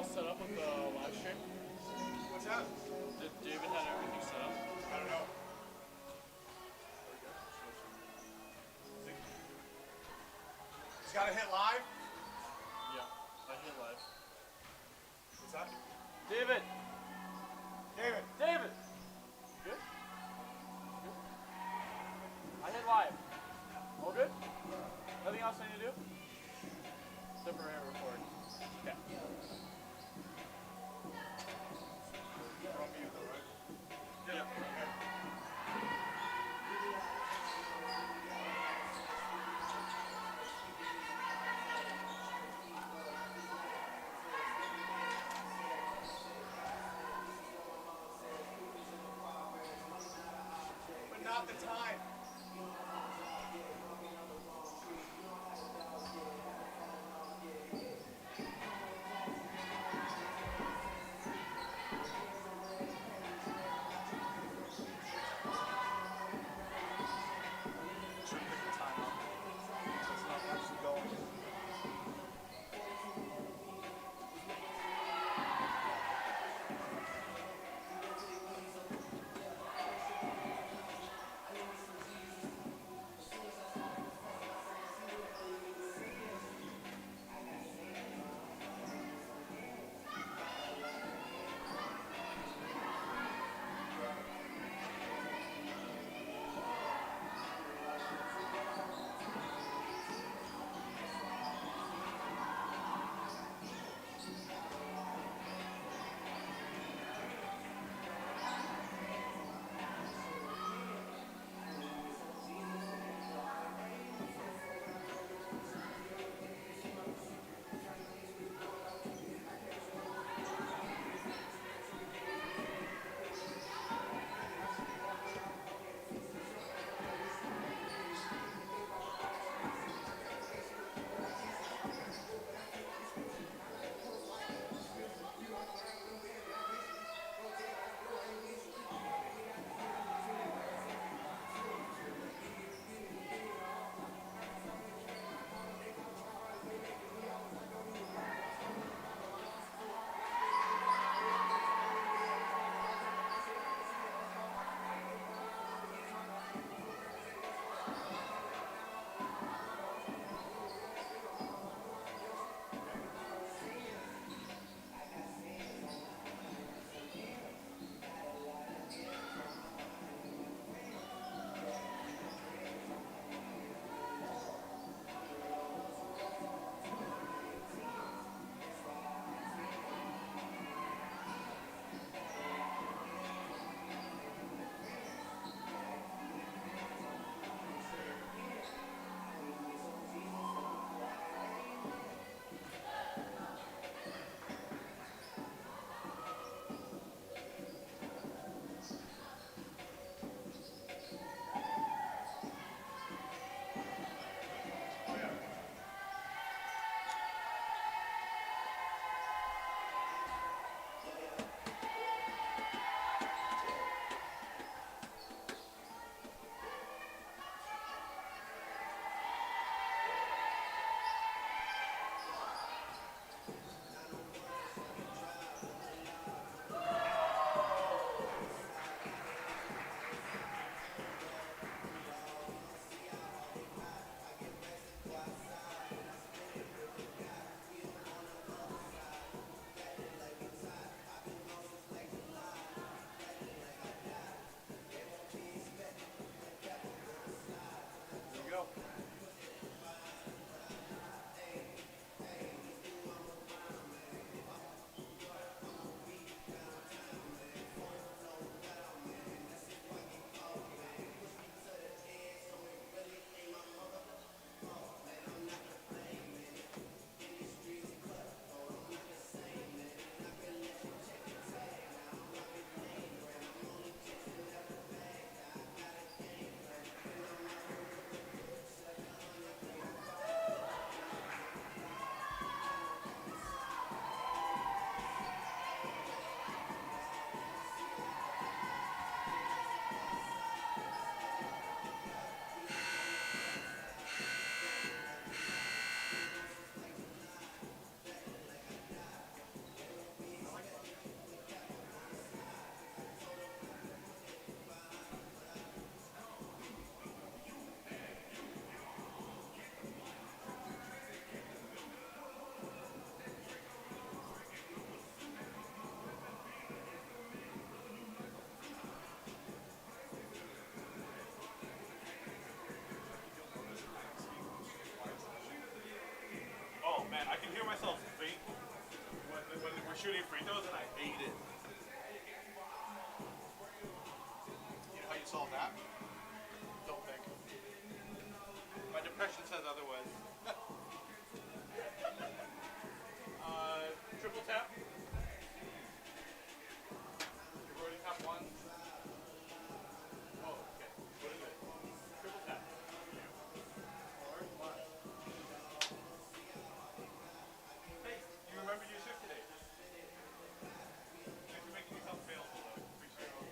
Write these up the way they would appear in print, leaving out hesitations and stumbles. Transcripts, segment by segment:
all set up with the live stream? What's that? Did David have everything set up? I don't know. He's got to hit live? Yeah, I hit live. What's that? David! David. David! Good? Good? I hit live. All good? Nothing else I need to do? Except for hit record. Okay. You're on mute though, right? Yeah. But not the time. can hear myself think when we're shooting free throws, and I hate it. You know how you solve that? Don't think. My depression says otherwise. Triple tap. You've already tapped one. Oh, okay. What is it? Triple tap. Hey, you remembered your shift today. Thanks for making yourself available, though. Appreciate it.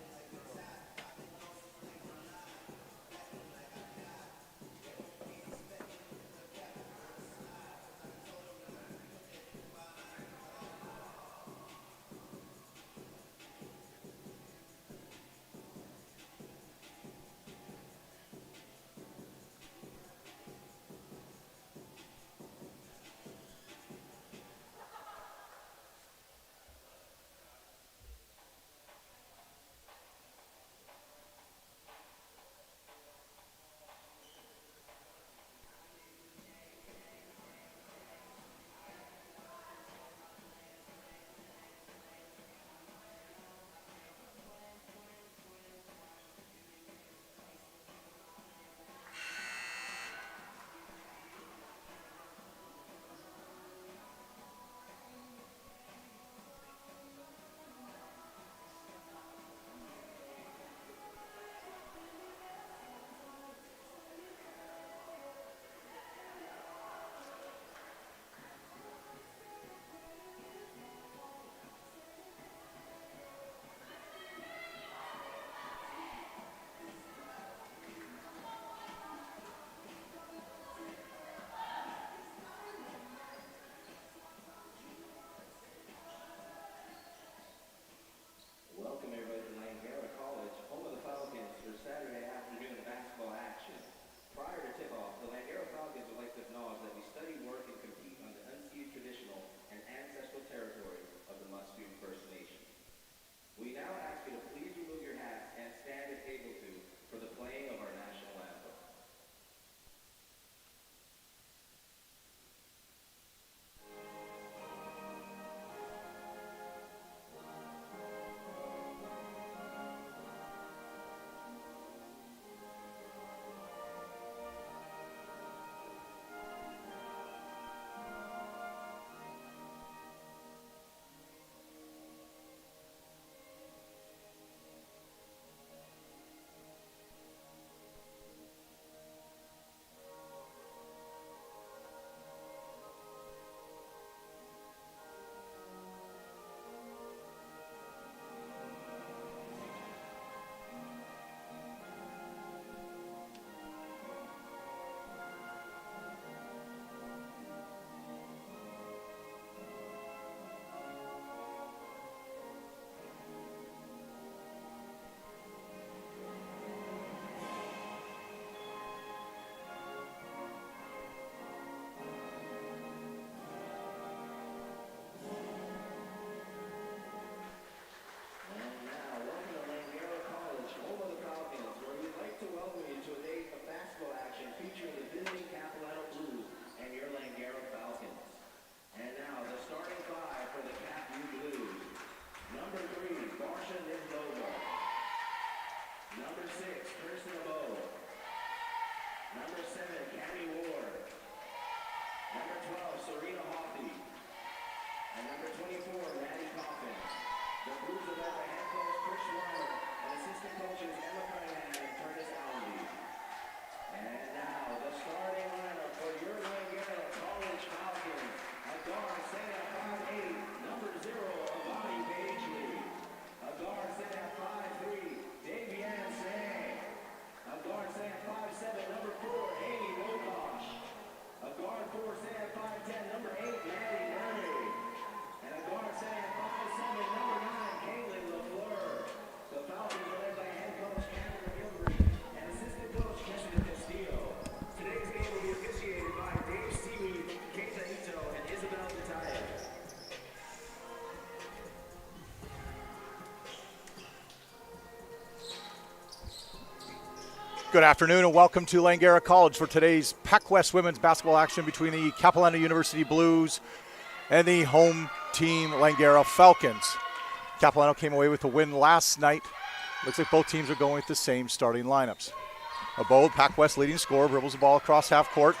Good afternoon and welcome to Langara College for today's PACWEST women's basketball action between the Capilano University Blues and the home team Langara Falcons. Capilano came away with a win last night. Looks like both teams are going with the same starting lineups. A bold PACWEST leading scorer dribbles the ball across half court.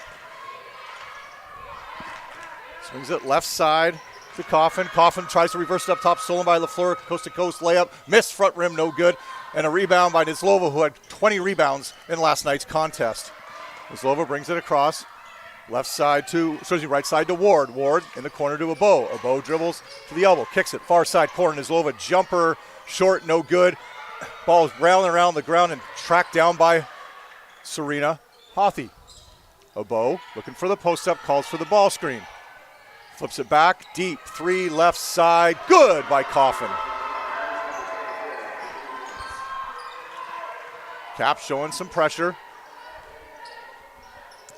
Swings it left side to Coffin. Coffin tries to reverse it up top, stolen by LaFleur, coast to coast layup, missed front rim, no good. And a rebound by Nizlova, who had 20 rebounds in last night's contest. Nizlova brings it across. Right side to Ward. Ward in the corner to Abo. Abo dribbles to the elbow, kicks it, far side corner. Nizlova jumper, short, no good. Ball is rattling around the ground and tracked down by Serena Hothy. Abo looking for the post-up, calls for the ball screen. Flips it back, deep, three, left side, good by Coffin. Cap showing some pressure.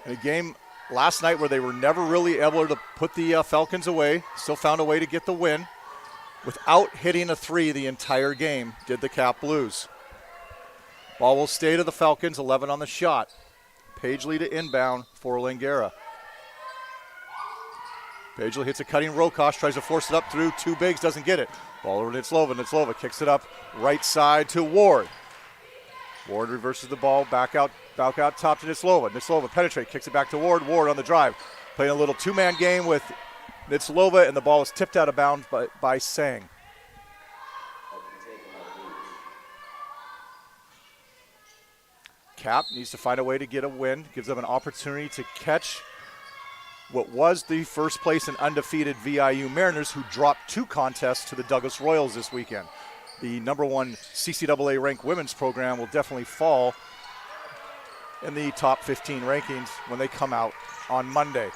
In a game last night where they were never really able to put the Falcons away, still found a way to get the win. Without hitting a three the entire game, did the Cap Blues. Ball will stay to the Falcons, 11 on the shot. Pagely to inbound for Langara. Pagely hits a cutting Rokosh, tries to force it up through two bigs, doesn't get it. Ball over to Nizlova. Nizlova kicks it up right side to Ward. Ward reverses the ball, back out top to Nizlova. Nizlova penetrate, kicks it back to Ward. Ward on the drive. Playing a little two-man game with Nizlova, and the ball is tipped out of bounds by Sang. Cap needs to find a way to get a win. Gives them an opportunity to catch what was the first place and undefeated VIU Mariners, who dropped two contests to the Douglas Royals this weekend. The number one CCAA ranked women's program will definitely fall in the top 15 rankings when they come out on Monday.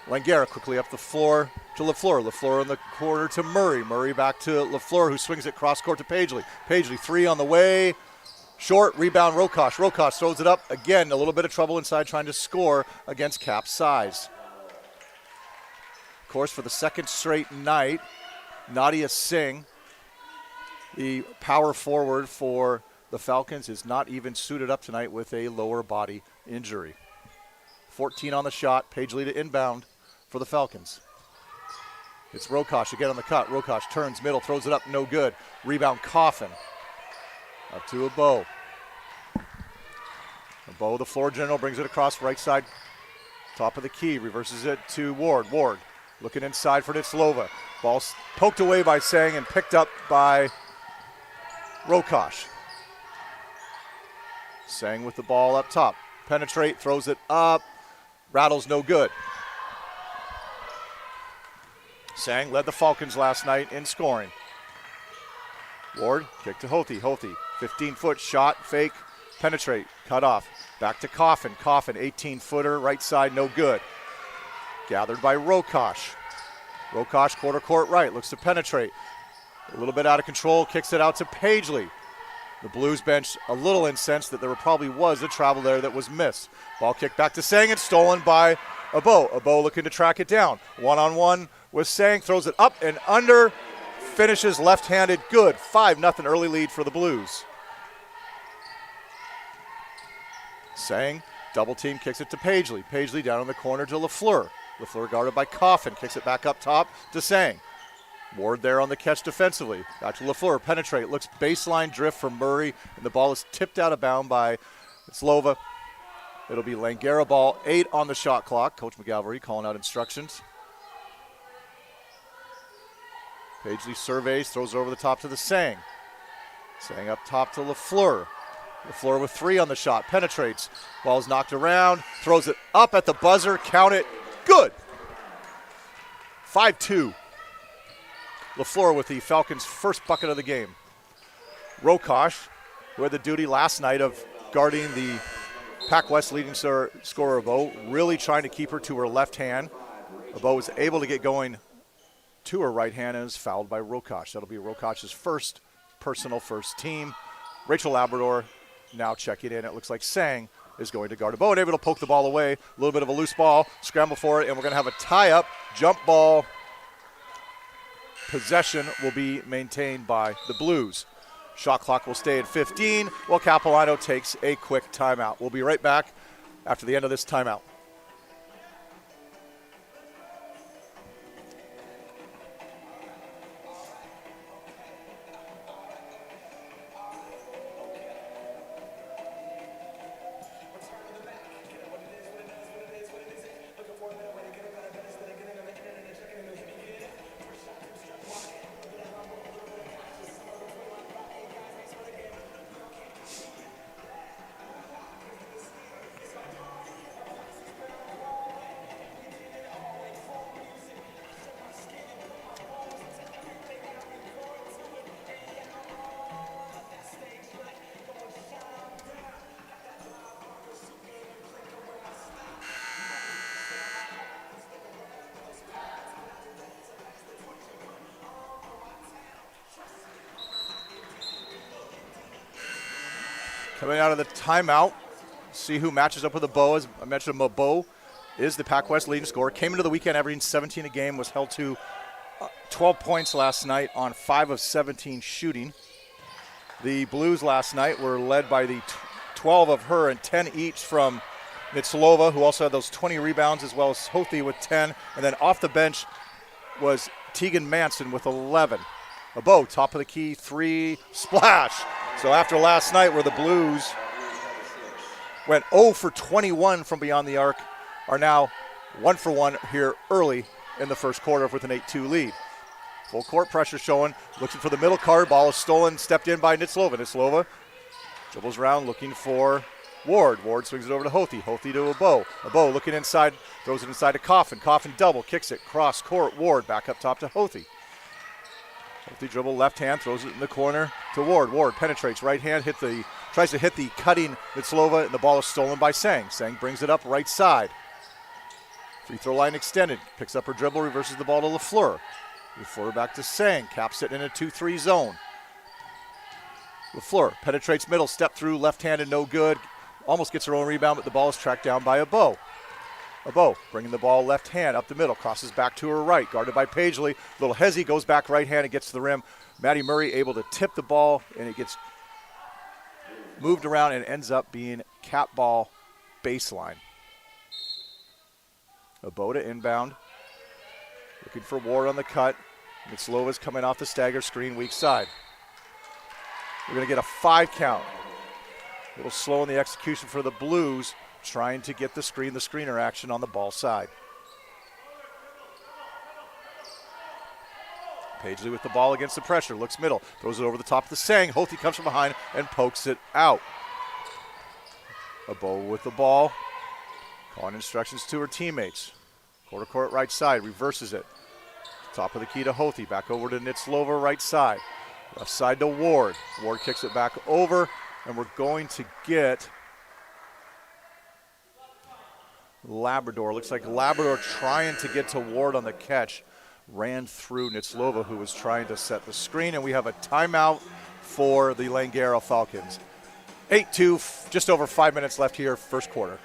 Langara quickly up the floor to LaFleur. LaFleur in the corner to Murray. Murray back to LaFleur, who swings it cross court to Pagely. Pagely, three on the way. Short, rebound Rokosh. Rokosh throws it up. Again, a little bit of trouble inside trying to score against Cap's size. Of course, for the second straight night, Nadia Singh, the power forward for the Falcons, is not even suited up tonight with a lower body injury. 14 on the shot. Pagely to inbound for the Falcons. It's Rokosh again on the cut. Rokosh turns middle, throws it up, no good. Rebound Coffin. Up to Abo. Abo, the floor general, brings it across right side. Top of the key, reverses it to Ward. Ward looking inside for Nizlova. Ball poked away by Sang and picked up by Rokosh. Sang with the ball up top. Penetrate, throws it up. Rattles, no good. Sang led the Falcons last night in scoring. Ward, kick to Hothy. Hothy, 15-foot shot, fake, penetrate, cut off. Back to Coffin. Coffin, 18-footer, right side, no good. Gathered by Rokosh. Rokosh, quarter court right, looks to penetrate. A little bit out of control, kicks it out to Pagely. The Blues bench a little incensed that there probably was a travel there that was missed. Ball kicked back to Sang and stolen by Abo. Abo looking to track it down. One-on-one with Sang, throws it up and under, finishes left-handed, good. 5-0 early lead for the Blues. Sang, double team, kicks it to Pagely. Pagely down in the corner to LaFleur. LaFleur guarded by Coffin, kicks it back up top to Sang. Ward there on the catch defensively. Back to LaFleur, penetrate, looks baseline drift for Murray, and the ball is tipped out of bounds by Nizlova. It'll be Langara ball, 8 on the shot clock. Coach McGalvery calling out instructions. Pagely surveys, throws it over the top to the Sang. Sang up top to LaFleur. LaFleur with 3 on the shot, penetrates. Ball's knocked around, throws it up at the buzzer, count it, good. 5-2. LaFleur with the Falcons' first bucket of the game. Rokosh, who had the duty last night of guarding the PACWEST leading scorer Abo, really trying to keep her to her left hand. Abo was able to get going to her right hand and is fouled by Rokosh. That'll be Rokosh's first personal first team. Rachel Labrador now checking in. It looks like Sang is going to guard Abo and able to poke the ball away. A little bit of a loose ball, scramble for it, and we're going to have a tie-up, jump ball. Possession will be maintained by the Blues. Shot clock will stay at 15 while Capilano takes a quick timeout. We'll be right back after the end of this timeout. Coming out of the timeout, see who matches up with a Bow. As I mentioned, Bow is the PACWEST leading scorer. Came into the weekend averaging 17 a game, was held to 12 points last night on 5 of 17 shooting. The Blues last night were led by the 12 of her and 10 each from Nitsilova, who also had those 20 rebounds, as well as Hothi with 10. And then off the bench was Tegan Manson with 11. A Bow, top of the key, 3, splash. So after last night where the Blues went 0 for 21 from beyond the arc, are now 1 for 1 here early in the first quarter with an 8-2 lead. Full court pressure showing, looking for the middle card. Ball is stolen, stepped in by Nitsilova. Nitsilova dribbles around looking for Ward. Ward swings it over to Hothi. Hothi to a Bow. A Bow looking inside, throws it inside to Coffin. Coffin double, kicks it, cross court. Ward back up top to Hothi. Hothi dribble left hand, throws it in the corner to Ward. Ward penetrates right hand, tries to hit the cutting Nitsilova, and the ball is stolen by Sang. Sang brings it up right side. Free throw line extended, picks up her dribble, reverses the ball to LaFleur. LaFleur back to Sang, caps it in a 2-3 zone. LaFleur penetrates middle, step through, left-handed, no good. Almost gets her own rebound, but the ball is tracked down by a Bow. A Bow bringing the ball left hand up the middle, crosses back to her right, guarded by Paisley. Little Hezzy goes back right hand and gets to the rim. Maddie Murray able to tip the ball, and it gets moved around and ends up being cap ball baseline. A Bow to inbound, looking for Ward on the cut. Nitsilova is coming off the stagger screen, weak side. We're going to get a 5 count. A little slow in the execution for the Blues, trying to get the screener action on the ball side. Paisley with the ball against the pressure, looks middle, throws it over the top of the Sang. Hothi comes from behind and pokes it out. A Bow with the ball, calling instructions to her teammates. Quarter court right side, reverses it. Top of the key to Hothi, back over to Nitsilova right side. Left side to Ward. Ward kicks it back over, and we're going to get Labrador. Looks like Labrador trying to get to Ward on the catch. Ran through Nitsilova, who was trying to set the screen, and we have a timeout for the Langara Falcons. 8-2, just over 5 minutes left here, first quarter.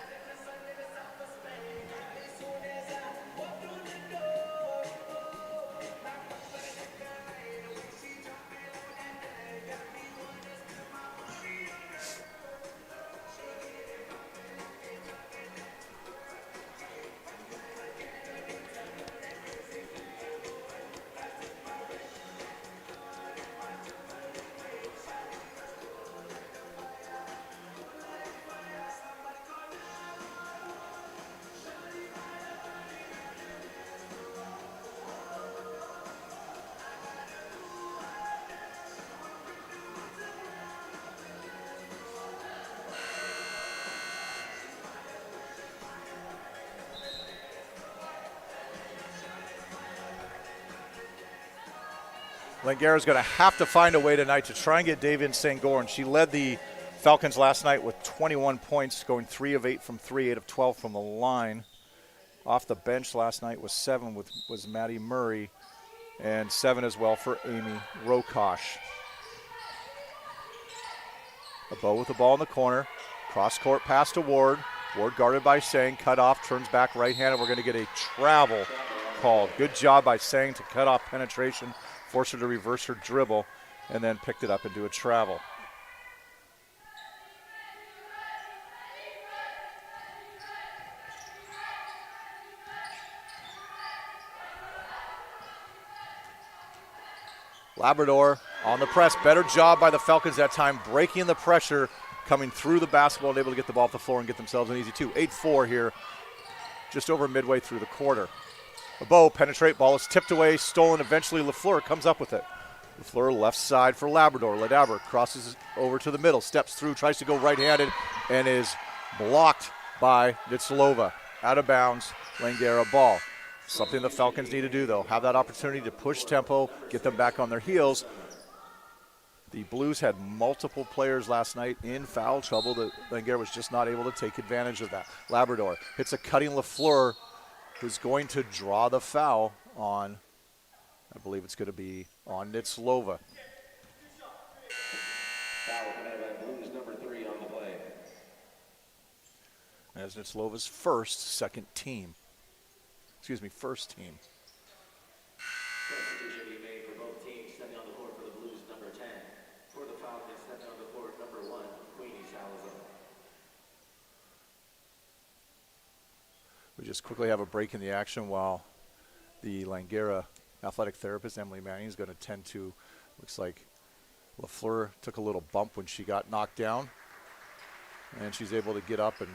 Langara's going to have to find a way tonight to try and get Davian Sangorn. She led the Falcons last night with 21 points, going 3 of 8 from 3, 8 of 12 from the line. Off the bench last night was 7 was Maddie Murray, and 7 as well for Amy Rokosh. A Bow with the ball in the corner. Cross-court pass to Ward. Ward guarded by Sang, cut off, turns back right-handed. We're going to get a travel called. Good job by Sang to cut off penetration, force her to reverse her dribble. and then picked it up into a travel. Labrador on the press. Better job by the Falcons that time, breaking the pressure, coming through the basketball and able to get the ball off the floor and get themselves an easy 2. 8-4 here, just over midway through the quarter. Beau penetrate, ball is tipped away, stolen. Eventually Lafleur comes up with it. Lafleur left side for Labrador. Ladaber crosses over to the middle, steps through, tries to go right-handed, and is blocked by Nitsilova. Out of bounds, Langara ball. Something the Falcons need to do, though. Have that opportunity to push tempo, get them back on their heels. The Blues had multiple players last night in foul trouble that Langara was just not able to take advantage of that. Labrador hits a cutting Lafleur, who's going to draw the foul on, I believe it's going to be on Nitsilova. Foul committed by Blues number 3 on the play. As Nitsilova's first team. Substitution being made for both teams. Stepping on the court for the Blues, number 10. For the Falcons, stepping on the court, number 1, Queenie Salazar. We just quickly have a break in the action while the Langara athletic therapist, Emily Manning, is going to tend to, looks like Lafleur took a little bump when she got knocked down. And she's able to get up and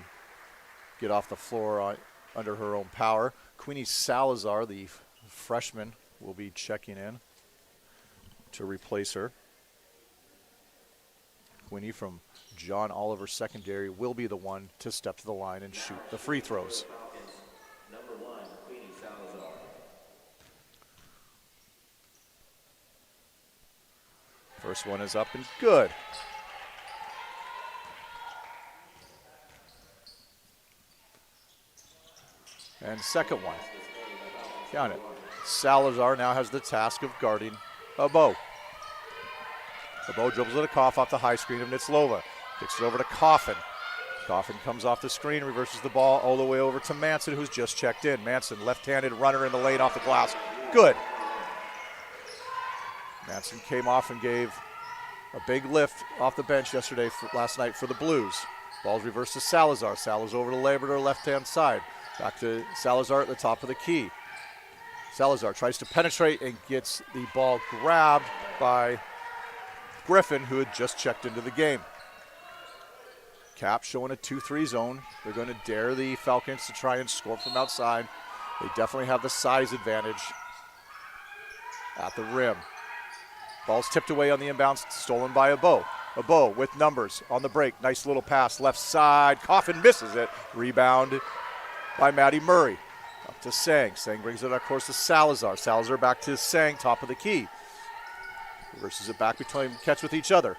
get off the floor under her own power. Queenie Salazar, the freshman, will be checking in to replace her. Queenie from John Oliver Secondary will be the one to step to the line and shoot the free throws. Falcons, number 1, Queenie Salazar. First one is up and good. And second one. Count it. Salazar now has the task of guarding Beau. Beau dribbles it off the high screen of Nitsilova. Kicks it over to Coffin. Coffin comes off the screen, reverses the ball all the way over to Manson, who's just checked in. Manson, left-handed runner in the lane off the glass. Good. Manson came off and gave a big lift off the bench last night for the Blues. Ball's reversed to Salazar. Salazar over to Labrador, left-hand side. Back to Salazar at the top of the key. Salazar tries to penetrate and gets the ball grabbed by Griffin, who had just checked into the game. Cap showing a 2-3 zone. They're going to dare the Falcons to try and score from outside. They definitely have the size advantage at the rim. Ball's tipped away on the inbounds, stolen by Beau. Beau with numbers on the break. Nice little pass, left side. Coffin misses it. Rebound by Maddie Murray. Up to Sang. Sang brings it, of course, to Salazar. Salazar back to Sang, top of the key. Reverses it back between catch with each other.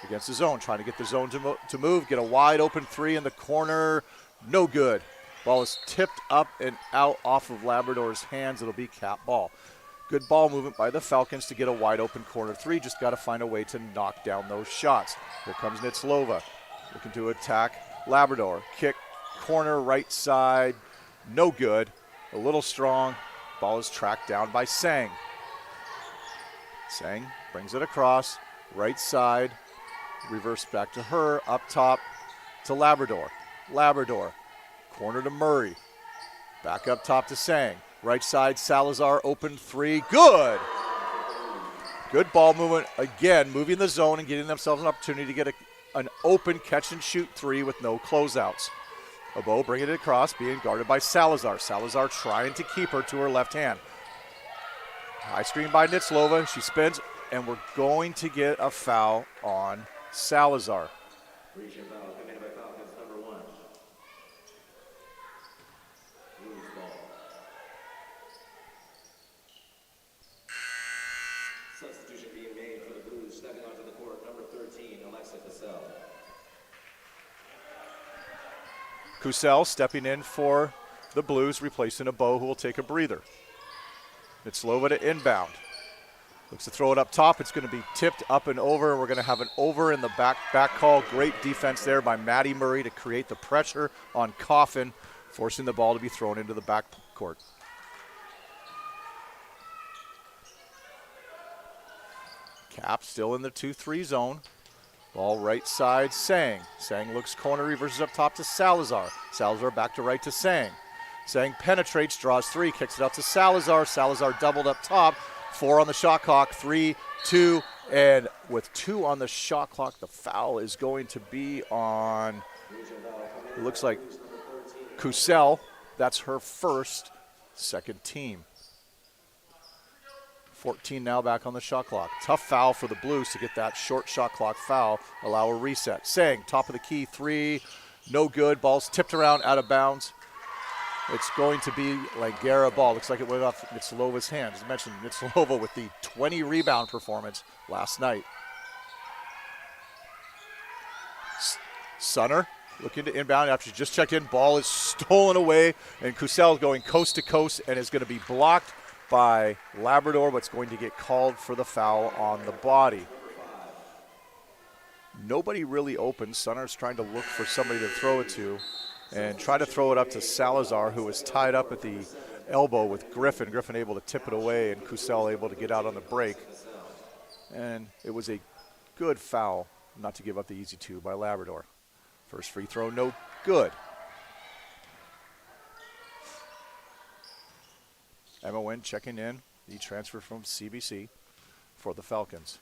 Against the zone, trying to get the zone to move. Get a wide open 3 in the corner. No good. Ball is tipped up and out off of Labrador's hands. It'll be Cap ball. Good ball movement by the Falcons to get a wide open corner 3. Just got to find a way to knock down those shots. Here comes Nitsilova. Looking to attack Labrador. Kick, corner, right side. No good. A little strong. Ball is tracked down by Sang. Sang brings it across. Right side. Reverse back to her. Up top to Labrador. Labrador. Corner to Murray. Back up top to Sang. Right side, Salazar, open 3. Good! Good ball movement. Again, moving the zone and getting themselves an opportunity to get an open catch-and-shoot 3 with no closeouts. Beau bringing it across, being guarded by Salazar. Salazar trying to keep her to her left hand. High screen by Nitsilova. She spins, and we're going to get a foul on Salazar. Breach of foul committed by Falcons, number 1. Blues ball. Substitution being made for the Blues, stepping onto the court, number 13, Alexa Cassell. Kusel stepping in for the Blues, replacing Beau, who will take a breather. Nitsilova to inbound. Looks to throw it up top. It's going to be tipped up and over. We're going to have an over in the back call. Great defense there by Maddie Murray to create the pressure on Coffin, forcing the ball to be thrown into the back court. Cap still in the 2-3 zone. Ball right side, Sang. Sang looks corner, reverses up top to Salazar. Salazar back to right to Sang. Sang penetrates, draws 3, kicks it out to Salazar. Salazar doubled up top. 4 on the shot clock, 3, 2, and with 2 on the shot clock, the foul is going to be on, it looks like Kusel. That's her first, second team. 14 now back on the shot clock. Tough foul for the Blues to get that short shot clock foul, allow a reset. Sang, top of the key, 3, no good. Ball's tipped around, out of bounds. It's going to be Langara ball. Looks like it went off Nitslova's hand. As I mentioned, Nitslova with the 20 rebound performance last night. Sunner looking to inbound after she just checked in. Ball is stolen away, and Kusel is going coast to coast and is going to be blocked by Labrador, but it's going to get called for the foul on the body. Nobody really open. Sunner's trying to look for somebody to throw it to and try to throw it up to Salazar, who was tied up at the elbow with Griffin. Griffin able to tip it away, and Kusel able to get out on the break. And it was a good foul, not to give up the easy 2 by Labrador. First free throw, no good. Emma Wynn checking in, the transfer from CBC for the Falcons.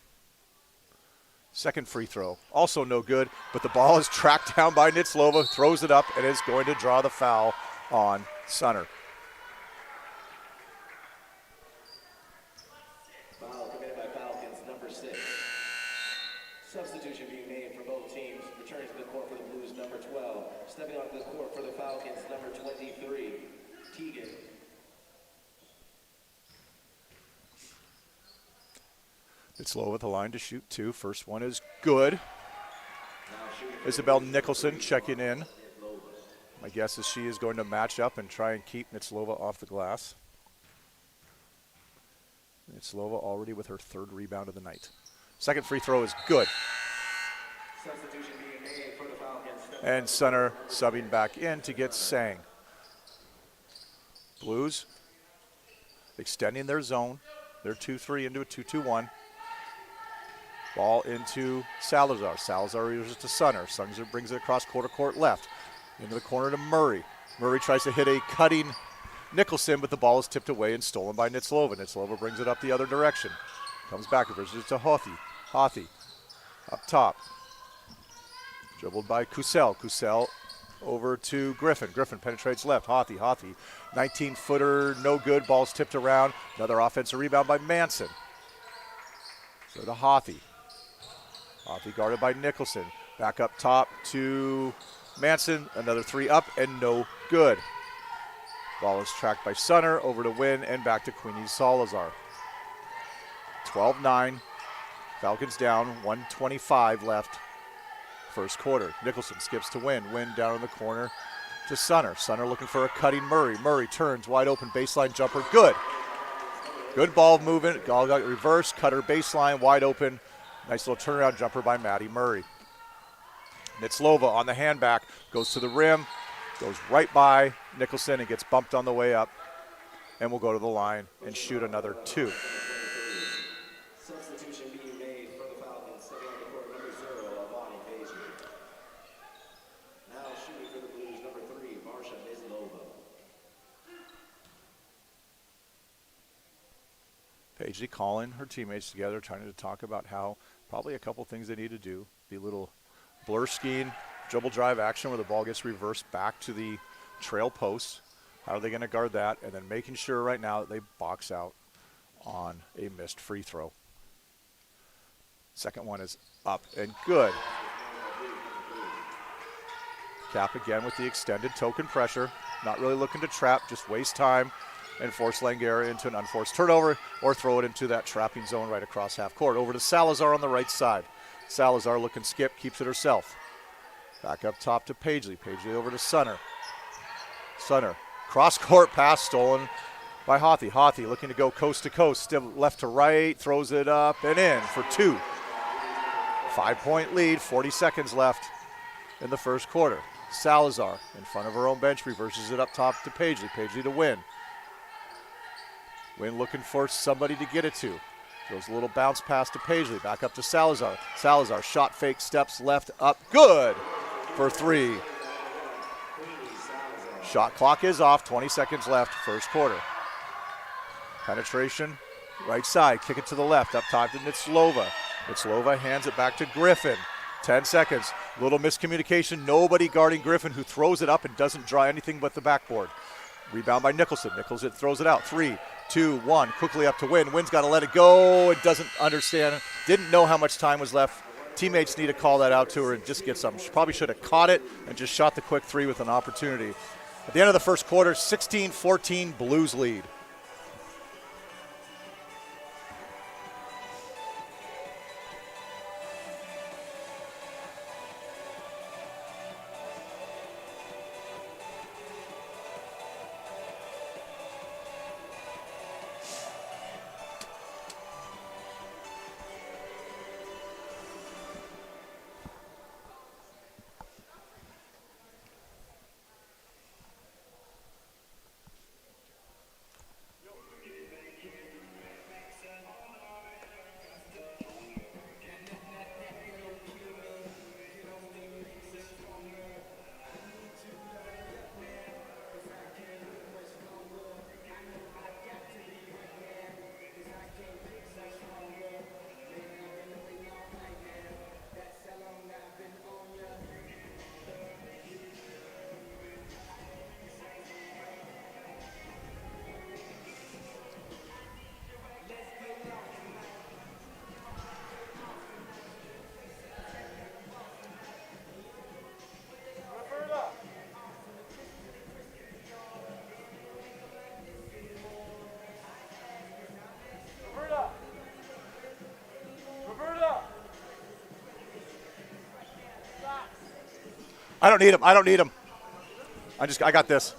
Second free throw, also no good, but the ball is tracked down by Nitslova, throws it up, and is going to draw the foul on Sunner. Foul committed by Falcons, number 6. Substitution being made for both teams. Returning to the court for the Blues, number 12. Stepping onto the court for the Falcons, number 23, Teagan. Nitslova with the line to shoot 2. First one is good. Isabel Nicholson checking in. My guess is she is going to match up and try and keep Nitslova off the glass. Nitslova already with her 3rd rebound of the night. Second free throw is good. Substitution being made for the Falcons. And Sunner subbing back in to get Sang. Blues extending their zone. They're 2-3 into a 2-2-1. Ball into Salazar. Salazar uses it to Sunner. Sunner brings it across quarter court left. Into the corner to Murray. Murray tries to hit a cutting Nicholson, but the ball is tipped away and stolen by Nitslova. Nitslova brings it up the other direction. Comes back, reverses it to Hothi. Hothi up top. Dribbled by Kusel. Kusel over to Griffin. Griffin penetrates left. Hothi. 19-footer, no good. Ball's tipped around. Another offensive rebound by Manson. So to Hothi. Hothi guarded by Nicholson. Back up top to Manson. Another 3 up and no good. Ball is tracked by Sunner over to Wynn and back to Queenie Salazar. 12-9. Falcons down. 1:25 left. First quarter. Nicholson skips to Wynn. Wynn down in the corner to Sunner. Sunner looking for a cutting Murray. Murray turns wide open baseline jumper. Good. Good ball movement. All got reverse. Cutter baseline wide open. Nice little turnaround jumper by Maddie Murray. Nitslova on the handback. Goes to the rim. Goes right by Nicholson and gets bumped on the way up. And will go to the line and shoot another 2. Substitution being made for the Falcons. Stepping on the court, number 0, Bonnie Paisley. Now shooting for the Blues, number 3, Marsha Nitslova. Paisley calling her teammates together, trying to talk about how probably a couple things they need to do. The little blur scheme, dribble drive action where the ball gets reversed back to the trail post. How are they going to guard that? And then making sure right now that they box out on a missed free throw. Second one is up and good. Cap again with the extended token pressure. Not really looking to trap, just waste time and force Langara into an unforced turnover or throw it into that trapping zone right across half court. Over to Salazar on the right side. Salazar looking skip, keeps it herself. Back up top to Paisley. Paisley over to Sunner. Sunner, cross-court pass stolen by Hothi. Hothi looking to go coast to coast, still left to right, throws it up and in for 2. 5-point lead, 40 seconds left in the first quarter. Salazar in front of her own bench, reverses it up top to Paisley. Paisley to Wynn. Wynn looking for somebody to get it to. Throws a little bounce pass to Paisley. Back up to Salazar. Salazar, shot fake, steps left, up, good for 3. Shot clock is off, 20 seconds left, first quarter. Penetration, right side, kick it to the left, up top to Nitslova. Nitslova hands it back to Griffin. 10 seconds, little miscommunication, nobody guarding Griffin, who throws it up and doesn't draw anything but the backboard. Rebound by Nicholson. Nicholson throws it out. 3, 2, 1. Quickly up to Wynn. Wynn's got to let it go. It doesn't understand. Didn't know how much time was left. Teammates need to call that out to her and just get something. She probably should have caught it and just shot the quick 3 with an opportunity. At the end of the first quarter, 16-14 Blues lead. I don't need him. I don't need him. I got this.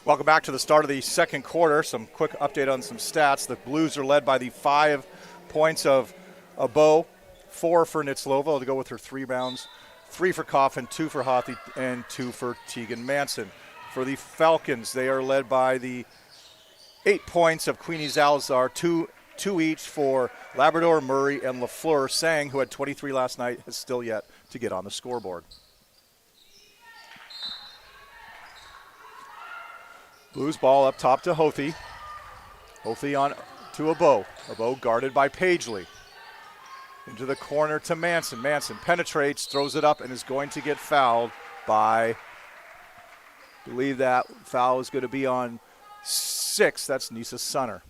Welcome back to the start of the second quarter. Some quick update on some stats. The Blues are led by the 5 points of Abo, 4 for Nitslova to go with her 3 rebounds, 3 for Coffin, 2 for Hothy, and 2 for Tegan Manson. For the Falcons, they are led by the 8 points of Queenie Zalazar, 2 each for Labrador, Murray, and LaFleur. Sang, who had 23 last night, has still yet to get on the scoreboard. Blues ball up top to Hothy. Hothy on to Abo. Abo guarded by Paisley. Into the corner to Manson. Manson penetrates, throws it up, and is going to get fouled by, I believe that foul is going to be on 6. That's Nisa Sunner.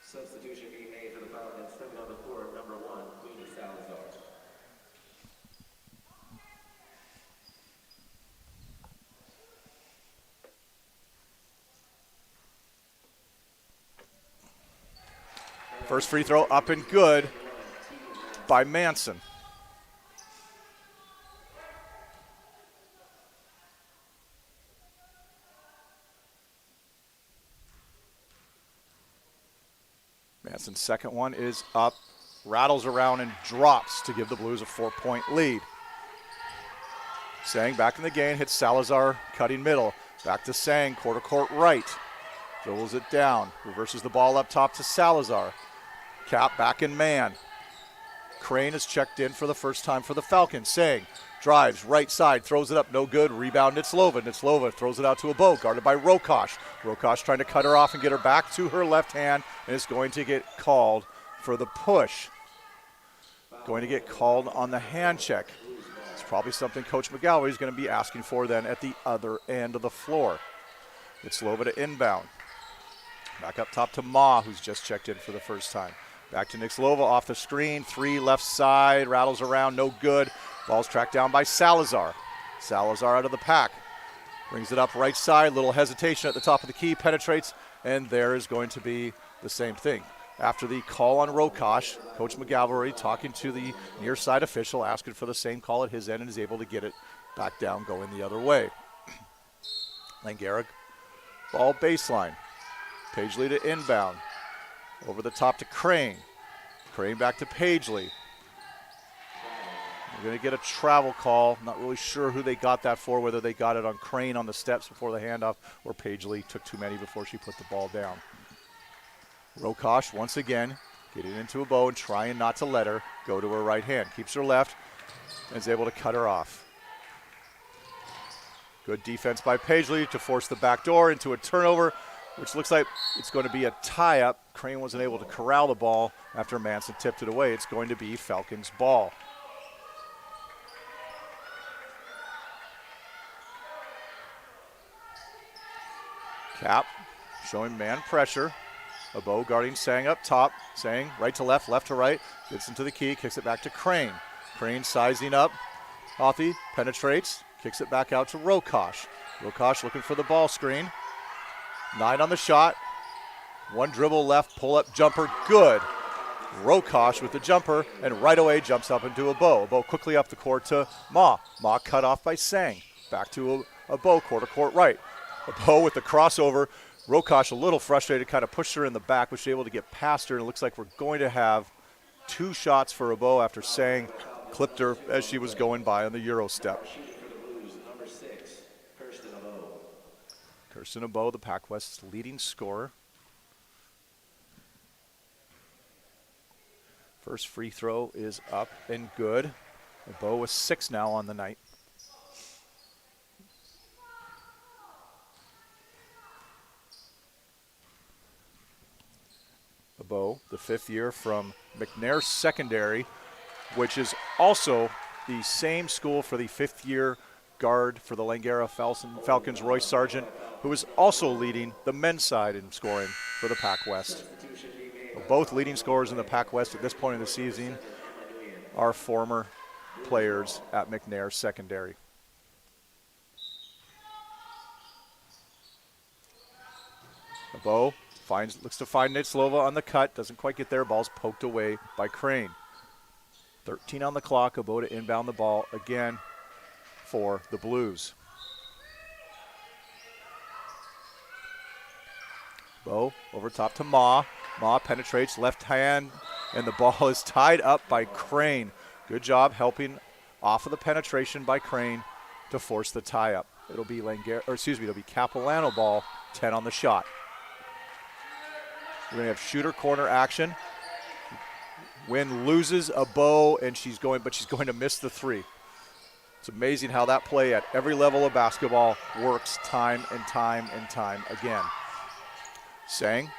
Substitution being made for the Falcons. Stepping on the court, number 1, Queenie Salazar. First free throw up and good by Manson. Manson's second one is up, rattles around and drops to give the Blues a 4-point lead. Sang back in the game, hits Salazar, cutting middle. Back to Sang, quarter court right. Dribbles it down, reverses the ball up top to Salazar. Cap back in man. Crane is checked in for the first time for the Falcons. Sang drives, right side, throws it up, no good. Rebound Nitslova. Nitslova throws it out to a bow, guarded by Rokosh. Rokosh trying to cut her off and get her back to her left hand, and is going to get called for the push. Going to get called on the hand check. It's probably something Coach McGalloway is going to be asking for then at the other end of the floor. Nitslova to inbound. Back up top to Ma, who's just checked in for the first time. Back to Nitslova off the screen, 3 left side, rattles around, no good. Ball's tracked down by Salazar. Salazar out of the pack. Brings it up right side, little hesitation at the top of the key, penetrates, and there is going to be the same thing. After the call on Rokosh, Coach McGalloway talking to the near side official, asking for the same call at his end, and is able to get it back down, going the other way. Langara, ball baseline. Paisley to inbound. Over the top to Crane. Crane back to Pagely. We're going to get a travel call. Not really sure who they got that for, whether they got it on Crane on the steps before the handoff or Pagely took too many before she put the ball down. Rokosh once again getting into a bow and trying not to let her go to her right hand. Keeps her left and is able to cut her off. Good defense by Pagely to force the back door into a turnover, which looks like it's going to be a tie-up. Crane wasn't able to corral the ball after Manson tipped it away. It's going to be Falcons' ball. Cap showing man pressure. A bow guarding Sang up top. Sang right to left, left to right. Gets into the key, kicks it back to Crane. Crane sizing up. Hothy penetrates, kicks it back out to Rokosh. Rokosh looking for the ball screen. 9 on the shot. 1 dribble left, pull up jumper, good. Rokosh with the jumper and right away jumps up into a bow. A bow quickly up the court to Ma. Ma cut off by Sang. Back to a bow, quarter court right. A bow with the crossover. Rokosh a little frustrated, kind of pushed her in the back, but she was able to get past her, and it looks like we're going to have 2 shots for a bow after Sang clipped her as she was going by on the Euro step. Kirsten Abo, the PACWEST's leading scorer. First free throw is up and good. Abo with 6 now on the night. Abo, the 5th year from McNair Secondary, which is also the same school for the 5th year guard for the Langara Falcons, Roy Sargent, who is also leading the men's side in scoring for the PACWEST. Both leading scorers in the PACWEST at this point in the season are former players at McNair Secondary. Abo looks to find Nitzlova on the cut, doesn't quite get there, ball's poked away by Crane. 13 on the clock, Abo to inbound the ball again for the Blues. Abo over top to Ma. Ma penetrates left hand, and the ball is tied up by Crane. Good job helping off of the penetration by Crane to force the tie-up. It'll be it'll be Capilano ball, 10 on the shot. We're going to have shooter corner action. Wynn loses a bow, and she's going to miss the 3. It's amazing how that play at every level of basketball works time and time and time again. Sang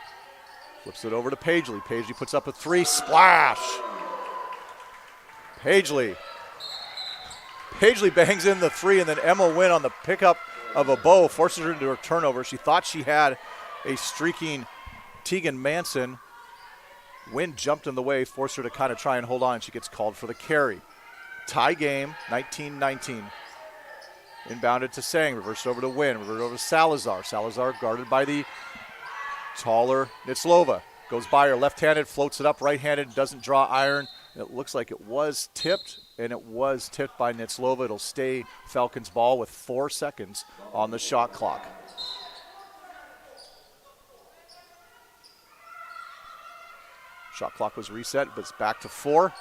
flips it over to Pagely. Pagely puts up a 3, splash! Pagely bangs in the 3, and then Emma Wynn on the pickup of a bow forces her into a turnover. She thought she had a streaking Tegan Manson. Wynn jumped in the way, forced her to kind of try and hold on, and she gets called for the carry. Tie game, 19-19. Inbounded to Sang, reversed over to Wynn, reversed over to Salazar. Salazar guarded by the taller Nitzlova. Goes by her left-handed, floats it up right-handed, doesn't draw iron. It looks like it was tipped, and it was tipped by Nitzlova. It'll stay Falcons ball with 4 seconds on the shot clock. Shot clock was reset, but it's back to 4.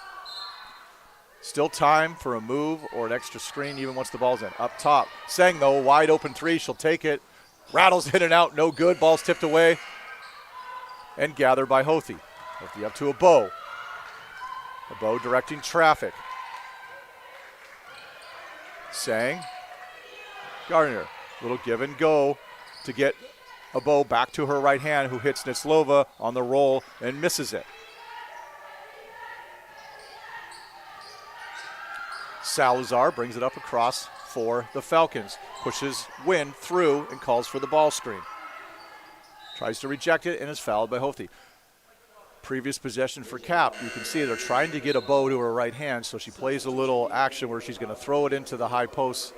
Still time for a move or an extra screen even once the ball's in. Up top, Sang though, wide open 3, she'll take it. Rattles in and out, no good, ball's tipped away. And gathered by Hothy. Hothy up to Abo. Abo directing traffic. Sang, Gardner, little give and go to get Abo back to her right hand, who hits Nitzlova on the roll and misses it. Salazar brings it up across for the Falcons. Pushes Wynn through and calls for the ball screen. Tries to reject it and is fouled by Hothy. Previous possession for Cap, you can see they're trying to get a bow to her right hand, so she plays a little action where she's going to throw it into the high post,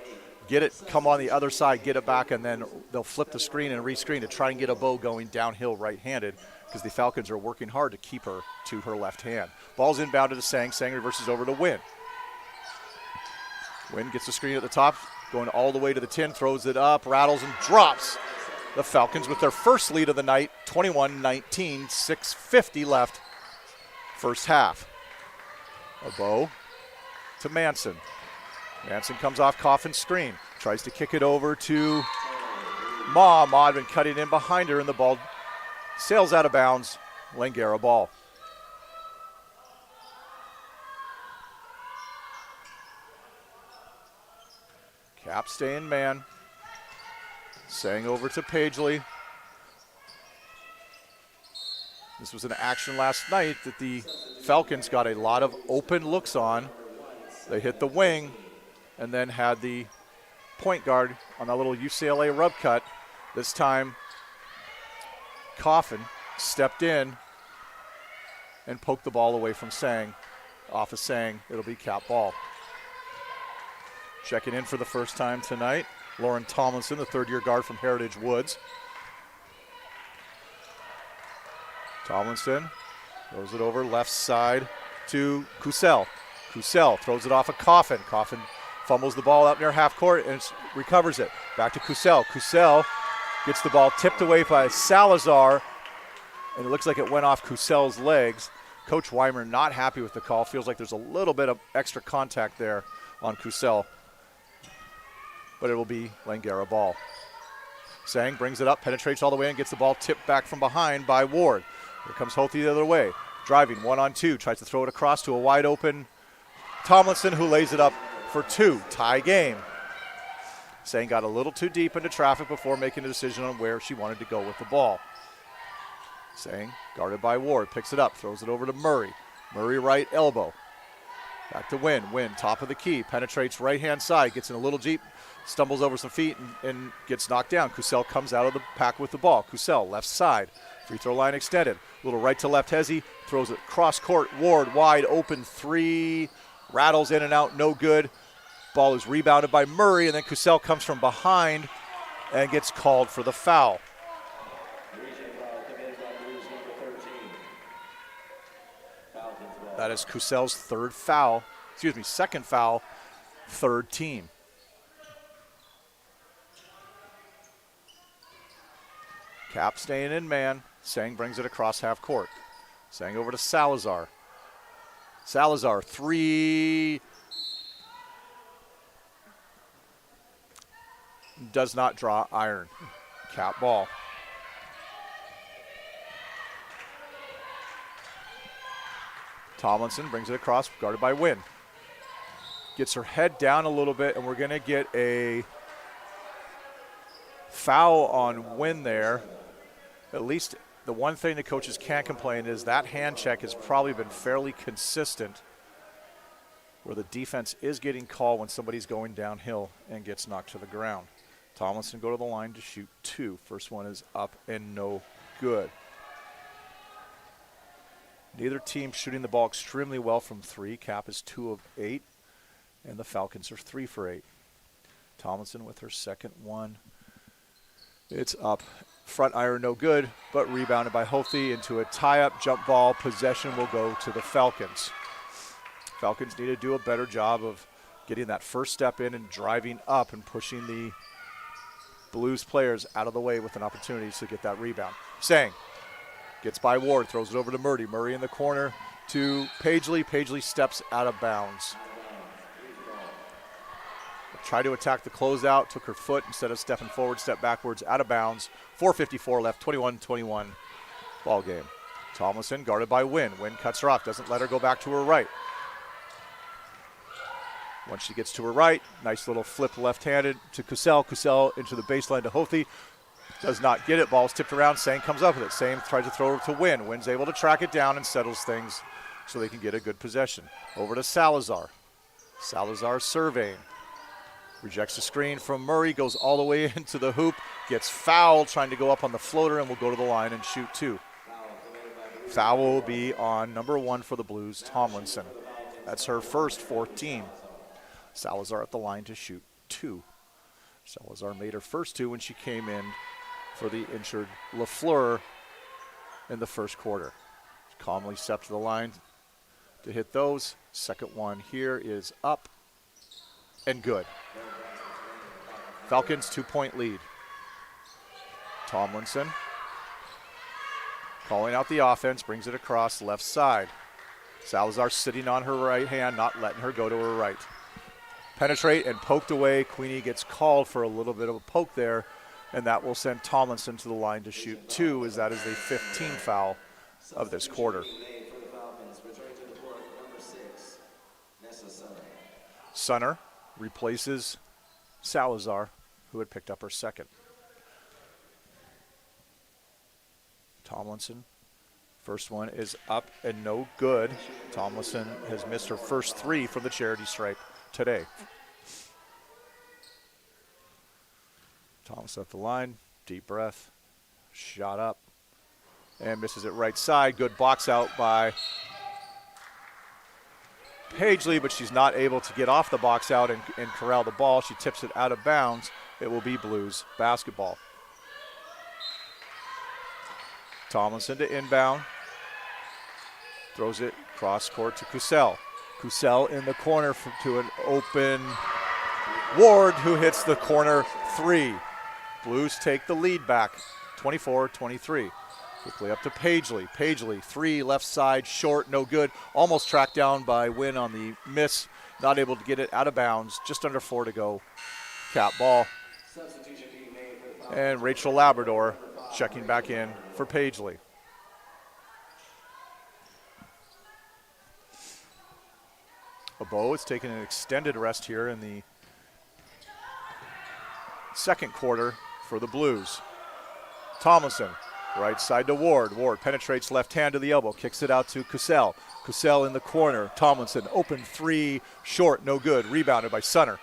get it, come on the other side, get it back, and then they'll flip the screen and rescreen to try and get a bow going downhill right-handed, because the Falcons are working hard to keep her to her left hand. Ball's inbounded to Sang. Sang reverses over to Wynn. Wynn gets the screen at the top, going all the way to the 10, throws it up, rattles and drops. The Falcons with their first lead of the night, 21-19, 6:50 left. first half. A bow to Manson. Manson comes off Coffin's screen. Tries to kick it over to Ma. Ma had been cutting in behind her, and the ball sails out of bounds. Langara ball. Cap staying man. Sang over to Pagely. This was an action last night that the Falcons got a lot of open looks on. They hit the wing and then had the point guard on that little UCLA rub cut. This time, Coffin stepped in and poked the ball away from Sang. Off of Sang, it'll be Cap ball. Checking in for the first time tonight, Lauren Tomlinson, the third-year guard from Heritage Woods. Tomlinson throws it over left side to Kusel. Kusel throws it off of Coffin. Coffin fumbles the ball out near half court and recovers it. Back to Kusel. Kusel gets the ball tipped away by Salazar, and it looks like it went off Kusel's legs. Coach Weimer not happy with the call. Feels like there's a little bit of extra contact there on Kusel, but it will be Langara ball. Sang brings it up, penetrates all the way and gets the ball tipped back from behind by Ward. Here comes Hothi the other way. Driving 1-on-2, tries to throw it across to a wide open Tomlinson, who lays it up for two. Tie game. Sang got a little too deep into traffic before making a decision on where she wanted to go with the ball. Sang, guarded by Ward, picks it up, throws it over to Murray. Murray right elbow. Back to Wynn. Wynn, top of the key, penetrates right-hand side, gets in a little deep, stumbles over some feet and gets knocked down. Kusel comes out of the pack with the ball. Kusel, left side. Free throw line extended. Little right to left hezzy. Throws it cross court. Ward wide open three. Rattles in and out. No good. Ball is rebounded by Murray, and then Kusel comes from behind and gets called for the foul. That is Kusel's second foul, third team. Cap staying in man. Sang brings it across half court. Sang over to Salazar. Salazar, three. Does not draw iron. Cap ball. Tomlinson brings it across, guarded by Wynn. Gets her head down a little bit, and we're going to get a foul on Wynn there. At least the one thing the coaches can't complain is that hand check has probably been fairly consistent, where the defense is getting called when somebody's going downhill and gets knocked to the ground. Tomlinson go to the line to shoot two. First one is up and no good. Neither team shooting the ball extremely well from three. Cap is 2 of 8, and the Falcons are 3 for 8. Tomlinson with her second one. It's up. Front iron no good, but rebounded by Hothi into a tie-up jump ball. Possession will go to the Falcons. Falcons need to do a better job of getting that first step in and driving up and pushing the Blues players out of the way with an opportunity to get that rebound. Sang gets by Ward, throws it over to Murray. Murray in the corner to Pagely. Pagely steps out of bounds. Tried to attack the closeout, took her foot instead of stepping forward, stepped backwards, out of bounds. 4:54 left, 21-21 ball game. Tomlinson guarded by Wynn. Wynn cuts her off, doesn't let her go back to her right. Once she gets to her right, nice little flip left-handed to Kusel. Kusel into the baseline to Hothi. Does not get it. Ball's tipped around. Sang comes up with it. Sang tries to throw it to Wynn. Wynn's able to track it down and settles things so they can get a good possession. Over to Salazar. Salazar surveying. Rejects the screen from Murray. Goes all the way into the hoop. Gets fouled trying to go up on the floater and will go to the line and shoot two. Foul will be on number 1 for the Blues, Tomlinson. That's her first, 4th team. Salazar at the line to shoot two. Salazar made her first two when she came in for the injured LaFleur in the first quarter. Calmly stepped to the line to hit those. Second one here is up and good. Falcons 2-point lead. Tomlinson calling out the offense, brings it across left side. Salazar sitting on her right hand, not letting her go to her right. Penetrate and poked away. Queenie gets called for a little bit of a poke there, and that will send Tomlinson to the line to shoot 2, as that is the 15th foul of this quarter. Sunner replaces Salazar, who had picked up her second. Tomlinson, first one is up and no good. Tomlinson has missed her first 3 from the charity stripe today. Tomlinson at the line, deep breath, shot up, and misses it right side. Good box out by Pagely, but she's not able to get off the box out and corral the ball. She tips it out of bounds. It will be Blues basketball. Tomlinson to inbound. Throws it cross court to Cusell. Cusell in the corner to an open Ward, who hits the corner 3. Blues take the lead back, 24-23. Quickly up to Pagely. Pagely, 3 left side, short, no good. Almost tracked down by Wynn on the miss. Not able to get it out of bounds. Just under 4 to go. Cap ball. And Rachel Labrador checking back in for Pagely. Abo is taking an extended rest here in the second quarter for the Blues. Tomlinson, right side to Ward. Ward penetrates left hand to the elbow, kicks it out to Cusell. Cusell in the corner. Tomlinson, open 3, short, no good. Rebounded by Sunner.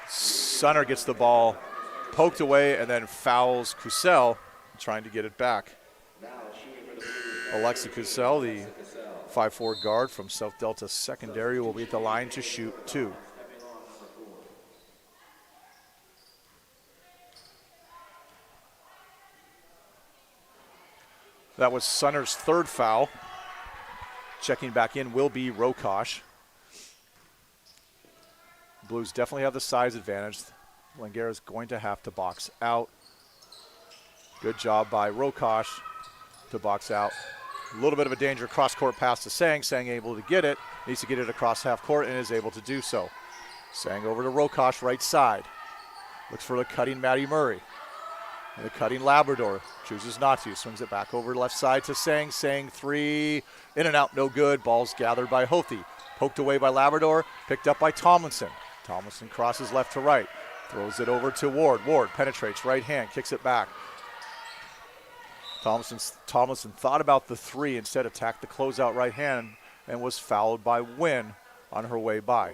Sunner gets the ball poked away and then fouls Cusell, trying to get it back. Alexa Cusell, the 5'4" guard from South Delta Secondary, will be at the line to shoot 2. That was Sunner's 3rd foul. Checking back in will be Rokosh. Blues definitely have the size advantage. Langara is going to have to box out. Good job by Rokosh to box out. A little bit of a danger cross-court pass to Sang. Sang able to get it. Needs to get it across half court and is able to do so. Sang over to Rokosh, right side. Looks for the cutting Maddie Murray. And the cutting Labrador chooses not to. Swings it back over left side to Sang. Sang 3. In and out, no good. Ball's gathered by Hothe. Poked away by Labrador. Picked up by Tomlinson. Tomlinson crosses left to right. Throws it over to Ward. Ward penetrates right hand. Kicks it back. Tomlinson thought about the 3, instead attacked the closeout right hand and was fouled by Wynn on her way by.